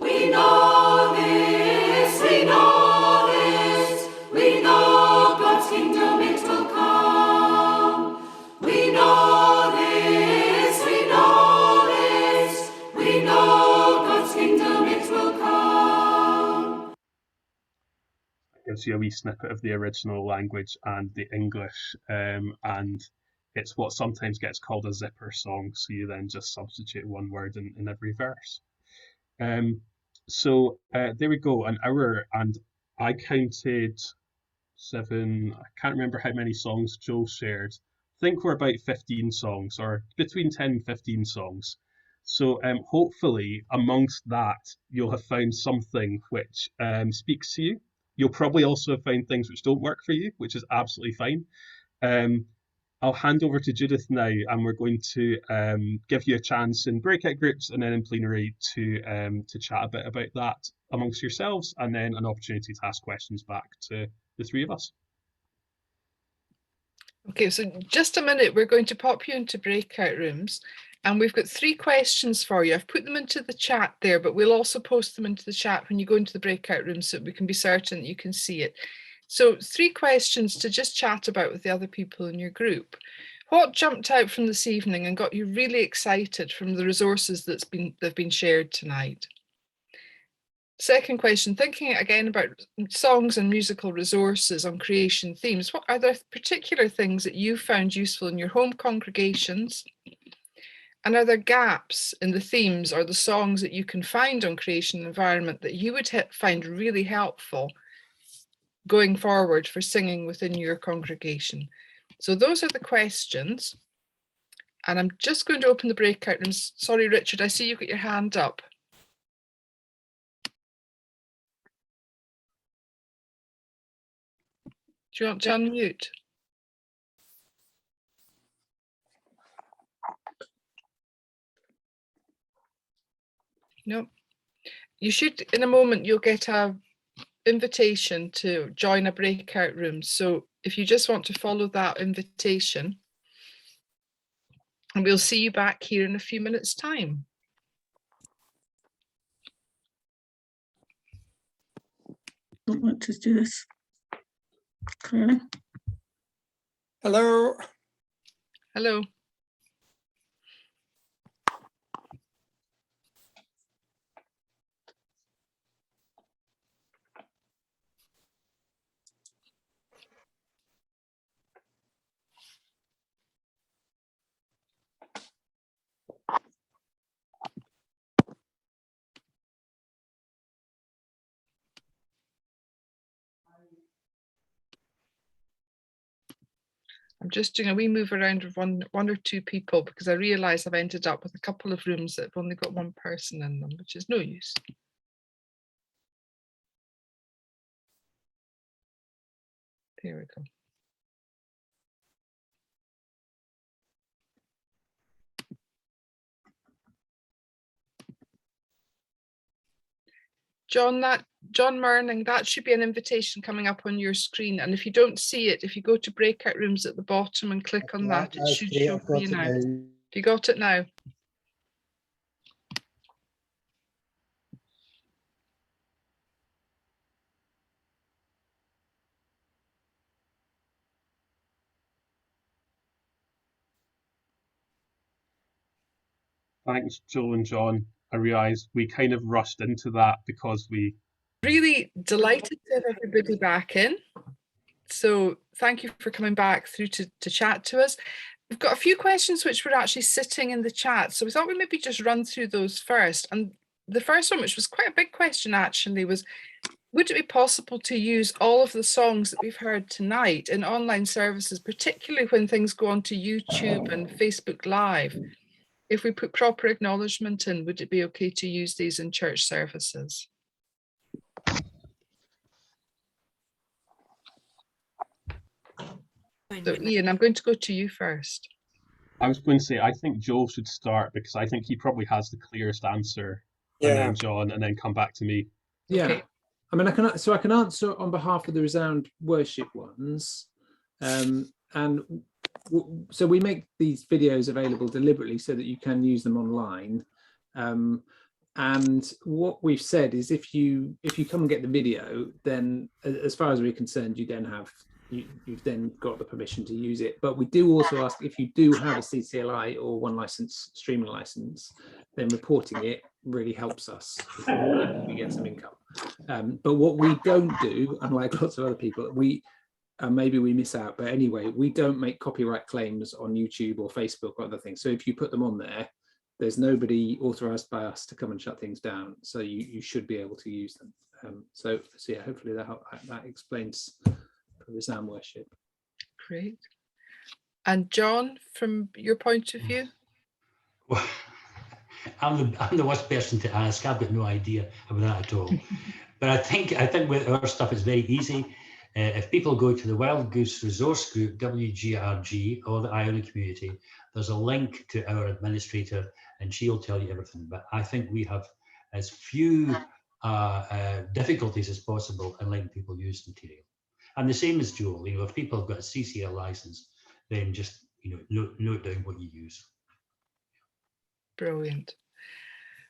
We know this, we know this, we know God's kingdom, it will come. We know this, we know this, we know God's kingdom, it will come. Gives you a wee snippet of the original language and the English, and it's what sometimes gets called a zipper song, so you then just substitute one word in every verse. So there we go, an hour, and I counted 7, I can't remember how many songs Joel shared. I think we're about 15 songs, or between 10 and 15 songs. So hopefully amongst that, you'll have found something which speaks to you. You'll probably also have found things which don't work for you, which is absolutely fine. I'll hand over to Judith now, and we're going to give you a chance in breakout groups and then in plenary to chat a bit about that amongst yourselves, and then an opportunity to ask questions back to the three of us. Okay, so just a minute, we're going to pop you into breakout rooms, and we've got 3 questions for you. I've put them into the chat there, but we'll also post them into the chat when you go into the breakout room so we can be certain that you can see it. So 3 questions to just chat about with the other people in your group. What jumped out from this evening and got you really excited from the resources that have been shared tonight? Second question, thinking again about songs and musical resources on creation themes, what are there particular things that you found useful in your home congregations? And are there gaps in the themes or the songs that you can find on creation environment that you would find really helpful going forward for singing within your congregation? So those are the questions. And I'm just going to open the breakout rooms. Sorry, Richard, I see you've got your hand up. Do you want to unmute? No. You should, in a moment, you'll get a invitation to join a breakout room. So if you just want to follow that invitation, and we'll see you back here in a few minutes' time. Don't want to do this. Clearly. Hello. Hello. I'm just doing a wee move around with one or two people because I realise I've ended up with a couple of rooms that have only got one person in them, which is no use. There we go. John Murning, that should be an invitation coming up on your screen. And if you don't see it, if you go to breakout rooms at the bottom and click on that, it should show for you now. Have you got it now? Thanks, Joe and John. I realise we kind of rushed into that because we... Really delighted to have everybody back in. So thank you for coming back through to chat to us. We've got a few questions which were actually sitting in the chat. So we thought we'd maybe just run through those first. And the first one, which was quite a big question actually, was would it be possible to use all of the songs that we've heard tonight in online services, particularly when things go onto YouTube and Facebook Live? If we put proper acknowledgement in, would it be okay to use these in church services? So Ian, I'm going to go to you first. I was going to say, I think Joe should start because I think he probably has the clearest answer. Yeah. And then John, and then come back to me. Yeah. Okay. I mean, I can answer on behalf of the Resound worship ones. So we make these videos available deliberately so that you can use them online. And what we've said is if you come and get the video, then as far as we're concerned, you've then got the permission to use it. But we do also ask if you do have a CCLI or one license, streaming license, then reporting it really helps us. We get some income. But what we don't do, unlike lots of other people, maybe we miss out, but anyway, we don't make copyright claims on YouTube or Facebook or other things. So if you put them on there, there's nobody authorized by us to come and shut things down. So you should be able to use them. So yeah, hopefully that explains the Resound worship. Great. And John, from your point of view? Well, I'm the worst person to ask. I've got no idea about that at all. But I think with our stuff, it's very easy. If people go to the Wild Goose Resource Group, WGRG, or the Iona community, there's a link to our administrator and she'll tell you everything. But I think we have as few difficulties as possible in letting people use material. And the same as Joel, if people have got a CCL license, then just note down what you use. Brilliant.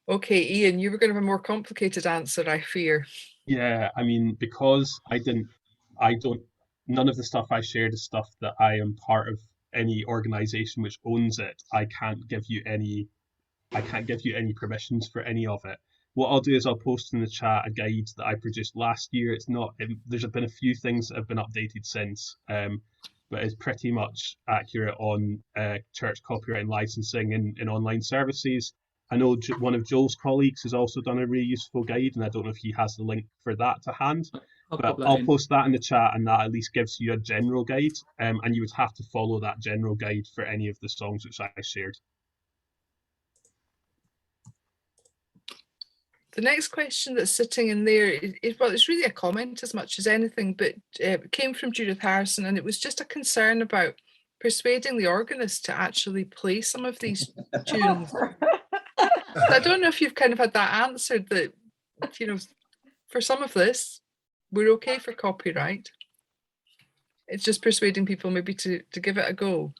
Okay, Ian, you were going to have a more complicated answer, I fear. Yeah, I mean, because none of the stuff I shared is stuff that I am part of any organization which owns it. I can't give you any permissions for any of it. What I'll do is I'll post in the chat a guide that I produced last year. There's been a few things that have been updated since, but it's pretty much accurate on church copyright and licensing in online services. I know one of Joel's colleagues has also done a really useful guide, and I don't know if he has the link for that to hand. I'll post that in the chat, and that at least gives you a general guide, and you would have to follow that general guide for any of the songs which I shared. The next question that's sitting in there is well, it's really a comment as much as anything, but it came from Judith Harrison, and it was just a concern about persuading the organist to actually play some of these tunes. I don't know if you've kind of had that answered, that, for some of this, we're okay for copyright. It's just persuading people maybe to give it a go.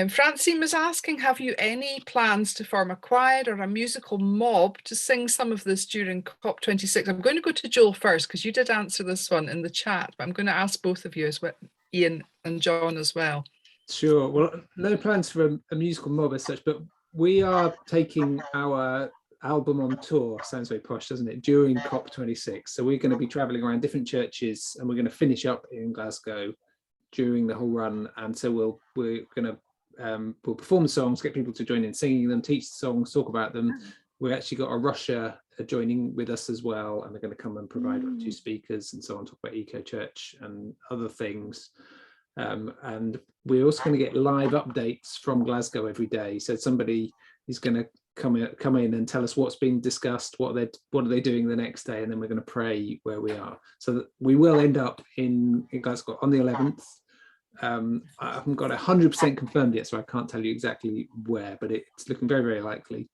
Francine was asking, have you any plans to form a choir or a musical mob to sing some of this during COP26? I'm going to go to Joel first, because you did answer this one in the chat, but I'm going to ask both of you as well, Ian and John as well. Sure. Well, no plans for a musical mob as such, but we are taking our album on tour, sounds very posh, doesn't it, during COP26. So we're going to be traveling around different churches, and we're going to finish up in Glasgow during the whole run. And so we're going to we'll perform the songs, get people to join in singing them, teach the songs, talk about them. We've actually got a Russia joining with us as well, and they're going to come and provide 2 speakers and so on, talk about Eco Church and other things. And we're also going to get live updates from Glasgow every day. So somebody is going to come in and tell us what's been discussed, what are they doing the next day, and then we're going to pray where we are. So that we will end up in Glasgow on the 11th. I haven't got 100% confirmed yet, so I can't tell you exactly where, but it's looking very, very likely.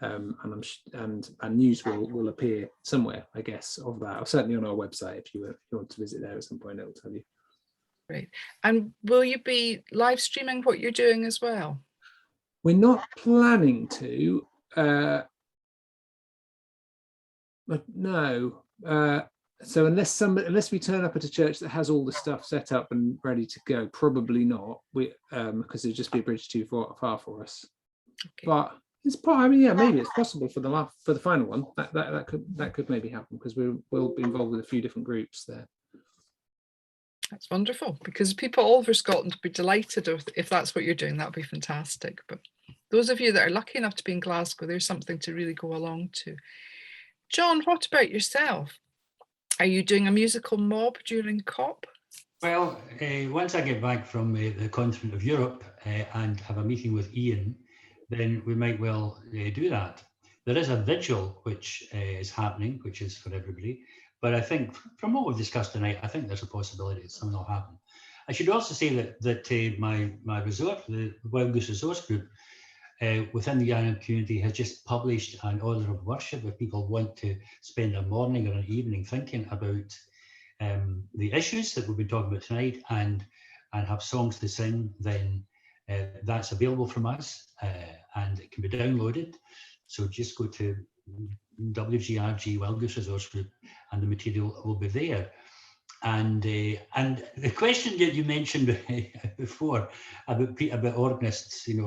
and news will appear somewhere, I guess, of that, or certainly on our website. If you want to visit there at some point, it will tell you. Great. And will you be live streaming what you're doing as well? We're not planning to, but no. So unless we turn up at a church that has all the stuff set up and ready to go, probably not. Because it'd just be a bridge too far for us. Okay. But it's maybe it's possible for the final one. That could maybe happen, because we'll be involved with a few different groups there. That's wonderful, because people all over Scotland would be delighted if that's what you're doing. That would be fantastic. But those of you that are lucky enough to be in Glasgow, there's something to really go along to. John, what about yourself? Are you doing a musical mob during COP? Well, once I get back from the continent of Europe and have a meeting with Iain, then we might well do that. There is a vigil which is happening, which is for everybody. But I think from what we've discussed tonight, I think there's a possibility that something will happen. I should also say that my resort, the Wild Goose Resource Group, within the Iona community, has just published an order of worship. If people want to spend a morning or an evening thinking about the issues that we've been talking about tonight and have songs to sing, then that's available from us and it can be downloaded. So just go to WGRG Wild Goose Resource Group and the material will be there. And the question that you mentioned before about organists, the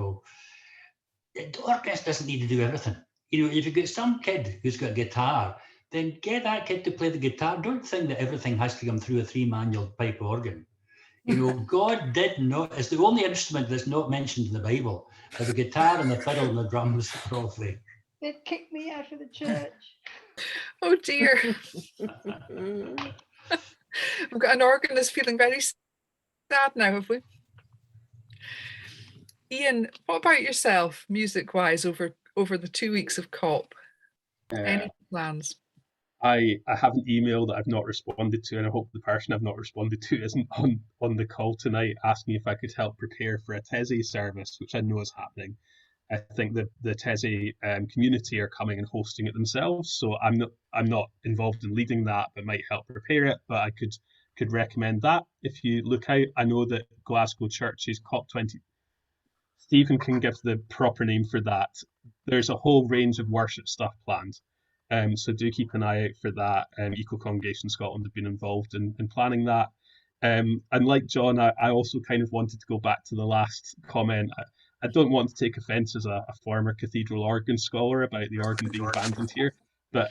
organist doesn't need to do everything. If you've got some kid who's got a guitar, then get that kid to play the guitar. Don't think that everything has to come through a 3-manual pipe organ. God did not, it's the only instrument that's not mentioned in the Bible. The guitar and the fiddle and the drums are all free. They'd kick me out of the church. Oh dear. We've got an organist feeling very sad now, have we? Iain, what about yourself, music-wise, over the 2 weeks of COP? Any plans? I have an email that I've not responded to, and I hope the person I've not responded to isn't on the call tonight, asking if I could help prepare for a Teze service, which I know is happening. I think the Teze community are coming and hosting it themselves, so I'm not involved in leading that, but might help prepare it. But I could recommend that if you look out. I know that Glasgow Church's COP20. Stephen can give the proper name for that. There's a whole range of worship stuff planned. So do keep an eye out for that. Eco Congregation Scotland have been involved in planning that. And like John, I also kind of wanted to go back to the last comment. I don't want to take offence as a former cathedral organ scholar about the organ being abandoned here, but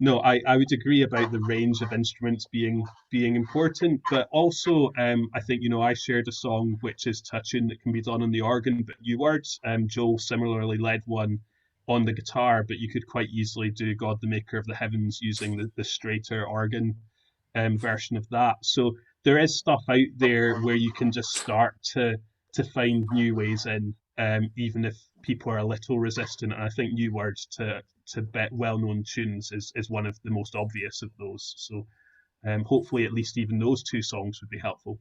no, I would agree about the range of instruments being important, but also I think I shared a song which is touching that can be done on the organ, but new words. Joel similarly led one on the guitar, but you could quite easily do God the Maker of the Heavens using the straighter organ version of that. So there is stuff out there where you can just start to find new ways in, even if people are a little resistant. And I think new words to well-known tunes is one of the most obvious of those. So hopefully at least even those 2 songs would be helpful.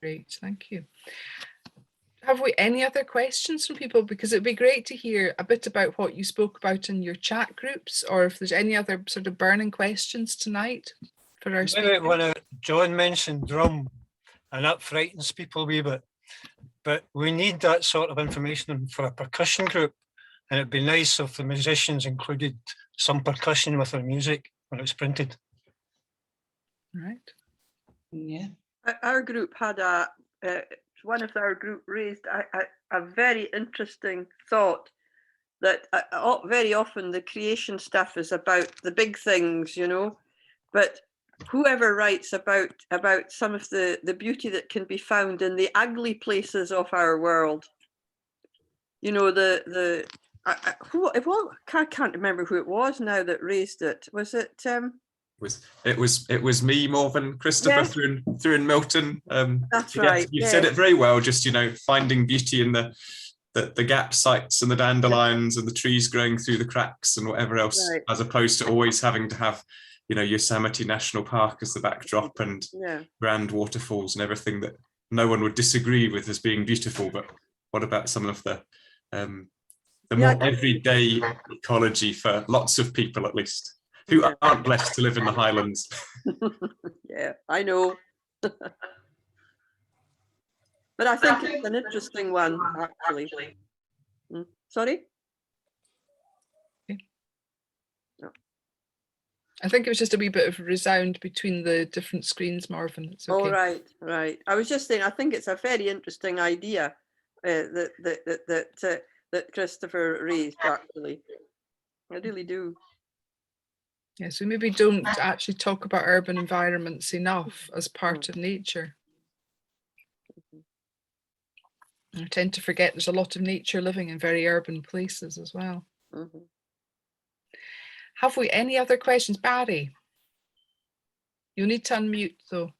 Great, thank you. Have we any other questions from people? Because it'd be great to hear a bit about what you spoke about in your chat groups, or if there's any other sort of burning questions tonight for our speakers. When John mentioned drum, and that frightens people a wee bit, but we need that sort of information for a percussion group, and it'd be nice if the musicians included some percussion with their music when it's printed. Right. Yeah. Our group had one of our group raised a very interesting thought that very often the creation stuff is about the big things, but whoever writes about some of the beauty that can be found in the ugly places of our world, I can't remember who it was now that raised it. Was it? It was me more than Christopher through in Milton. That's right. You said it very well. Just finding beauty in the gap sites and the dandelions and the trees growing through the cracks and whatever else, right, as opposed to always having to have Yosemite National Park as the backdrop and grand waterfalls and everything that no one would disagree with as being beautiful. But what about some of the the more everyday ecology for lots of people, at least, who aren't blessed to live in the Highlands. Yeah, I know. But I think it's an interesting one, actually. Sorry? No. I think it was just a wee bit of resound between the different screens, Marvin. It's okay. Oh, right, right. I was just saying, I think it's a very interesting idea that Christopher raised, actually. I really do. Yes, we maybe don't actually talk about urban environments enough as part of nature. I tend to forget there's a lot of nature living in very urban places as well. Have we any other questions? Barry? You'll need to unmute though.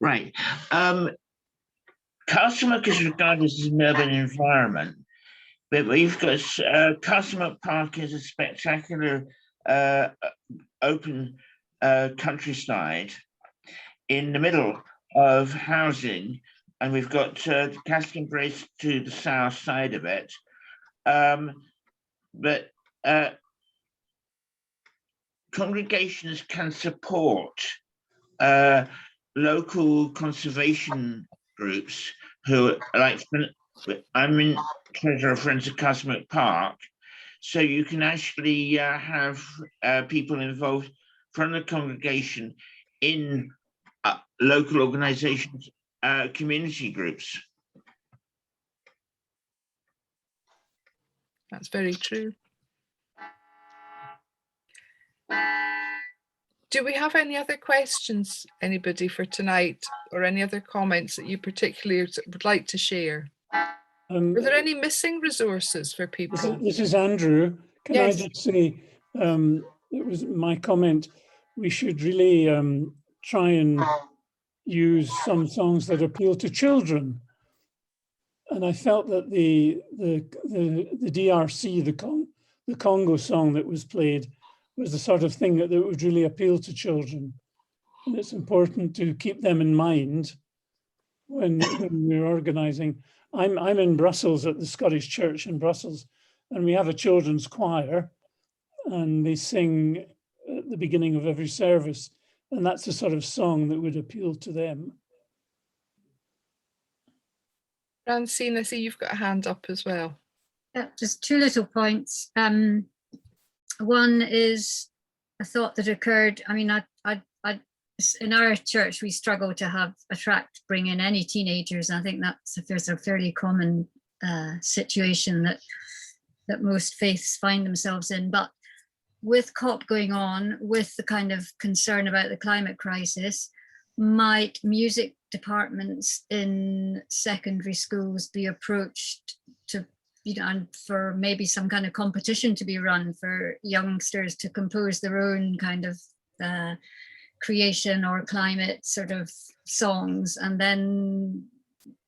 Right. Castlemark is regarded as an urban environment, but we've got Castlemark Park is a spectacular open countryside in the middle of housing, and we've got Castle Brace to the south side of it. But congregations can support local conservation groups who, like, I'm in treasurer of Friends of Castlemark Park, so you can actually have people involved from the congregation in local organizations, community groups. That's very true. Do we have any other questions, anybody, for tonight, or any other comments that you particularly would like to share? Were there any missing resources for people? This is Andrew. Can Yes. I just say, it was my comment, we should really try and use some songs that appeal to children. And I felt that the DRC, the Congo song that was played, was the sort of thing that would really appeal to children. And it's important to keep them in mind when we're organising. I'm in Brussels at the Scottish Church in Brussels, and we have a children's choir, and they sing at the beginning of every service, and that's the sort of song that would appeal to them. Francine, I see you've got a hand up as well. Yeah, just two little points. One is a thought that occurred. I mean, in our church, we struggle to bring in any teenagers. I think there's a fairly common situation that most faiths find themselves in. But with COP going on, with the kind of concern about the climate crisis, might music departments in secondary schools be approached to, and for maybe some kind of competition to be run for youngsters to compose their own kind of creation or climate sort of songs, and then,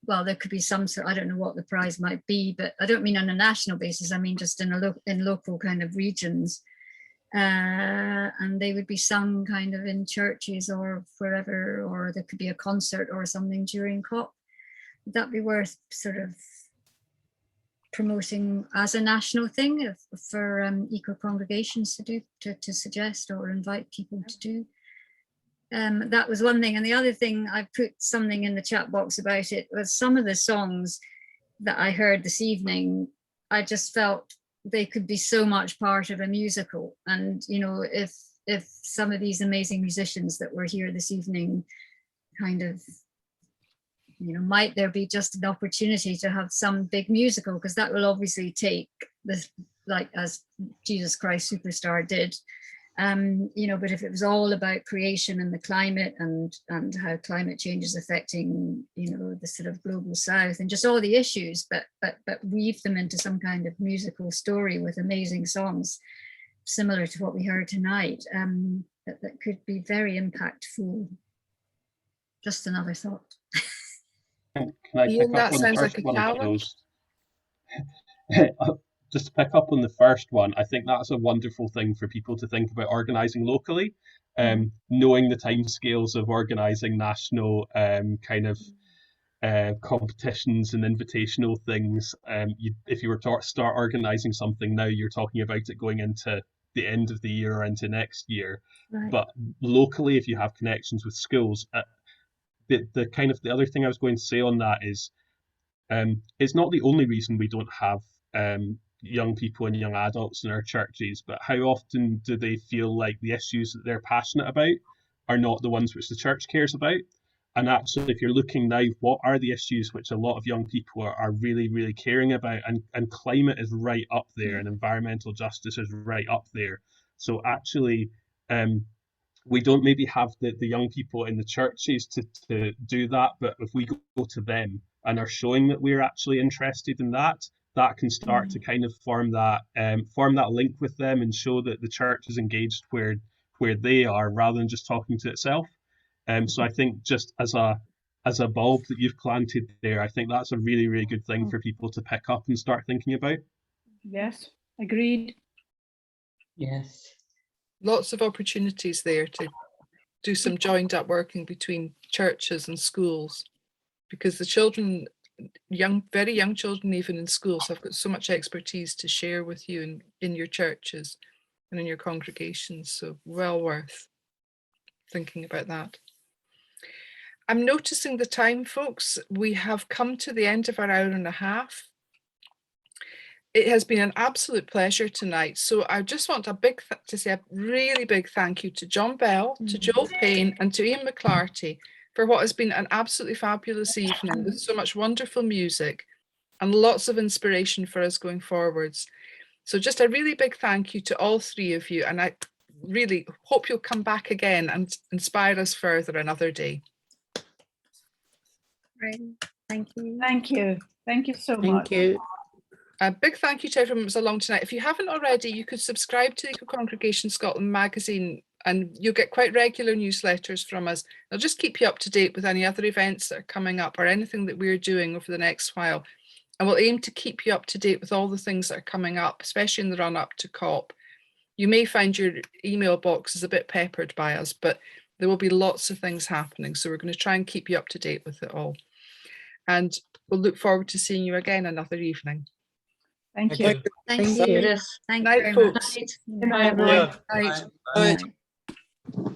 well, there could be some sort, I don't know what the prize might be, but I don't mean on a national basis, I mean just in local kind of regions, and they would be sung kind of in churches or wherever, or there could be a concert or something during COP. Would that be worth sort of promoting as a national thing for eco congregations to do, to suggest or invite people to do? That was one thing. And the other thing, I put something in the chat box about it, was some of the songs that I heard this evening, I just felt they could be so much part of a musical. And, you know, if some of these amazing musicians that were here this evening kind of, you know, might there be just an opportunity to have some big musical, because that will obviously take this, like as Jesus Christ Superstar did, you know, but if it was all about creation and the climate and how climate change is affecting, you know, the sort of global south and just all the issues, but weave them into some kind of musical story with amazing songs, similar to what we heard tonight, that could be very impactful. Just another thought. Can I Ian, pick up that on sounds the like first a one of challenge. those? Just to pick up on the first one, I think that's a wonderful thing for people to think about organising locally. knowing the timescales of organising national kind of competitions and invitational things. If you were to start organising something now, you're talking about it going into the end of the year or into next year. Right. But locally, if you have connections with schools, the kind of the other thing I was going to say on that is, it's not the only reason we don't have young people and young adults in our churches, but how often do they feel like the issues that they're passionate about are not the ones which the church cares about? And actually, if you're looking now, what are the issues which a lot of young people are really, really caring about? And climate is right up there, and environmental justice is right up there. So actually, we don't maybe have the young people in the churches to do that, but if we go to them and are showing that we're actually interested in that, that can start to kind of form that link with them and show that the church is engaged where they are, rather than just talking to itself. So I think just as a bulb that you've planted there, I think that's a really, really good thing for people to pick up and start thinking about. Yes, agreed. Yes. Lots of opportunities there to do some joined up working between churches and schools, because the children, very young children, even in schools, have got so much expertise to share with you in your churches and in your congregations. So well worth thinking about that. I'm noticing the time, folks. We have come to the end of our hour and a half. It has been an absolute pleasure tonight. So I just want to say a really big thank you to John Bell, to Joel Payne, and to Iain McLarty for what has been an absolutely fabulous evening with so much wonderful music and lots of inspiration for us going forwards. So just a really big thank you to all three of you, and I really hope you'll come back again and inspire us further another day. Right. Thank you. Thank you. Thank you so much. Thank you. A big thank you to everyone who was along tonight. If you haven't already, you could subscribe to the Eco Congregation Scotland magazine, and you'll get quite regular newsletters from us. They'll just keep you up to date with any other events that are coming up or anything that we're doing over the next while. And we'll aim to keep you up to date with all the things that are coming up, especially in the run up to COP. You may find your email box is a bit peppered by us, but there will be lots of things happening. So we're going to try and keep you up to date with it all. And we'll look forward to seeing you again another evening. Thank you. Thank you. Yes. Thank you Night, very folks. much. Good night, everyone. Bye. Bye. Bye.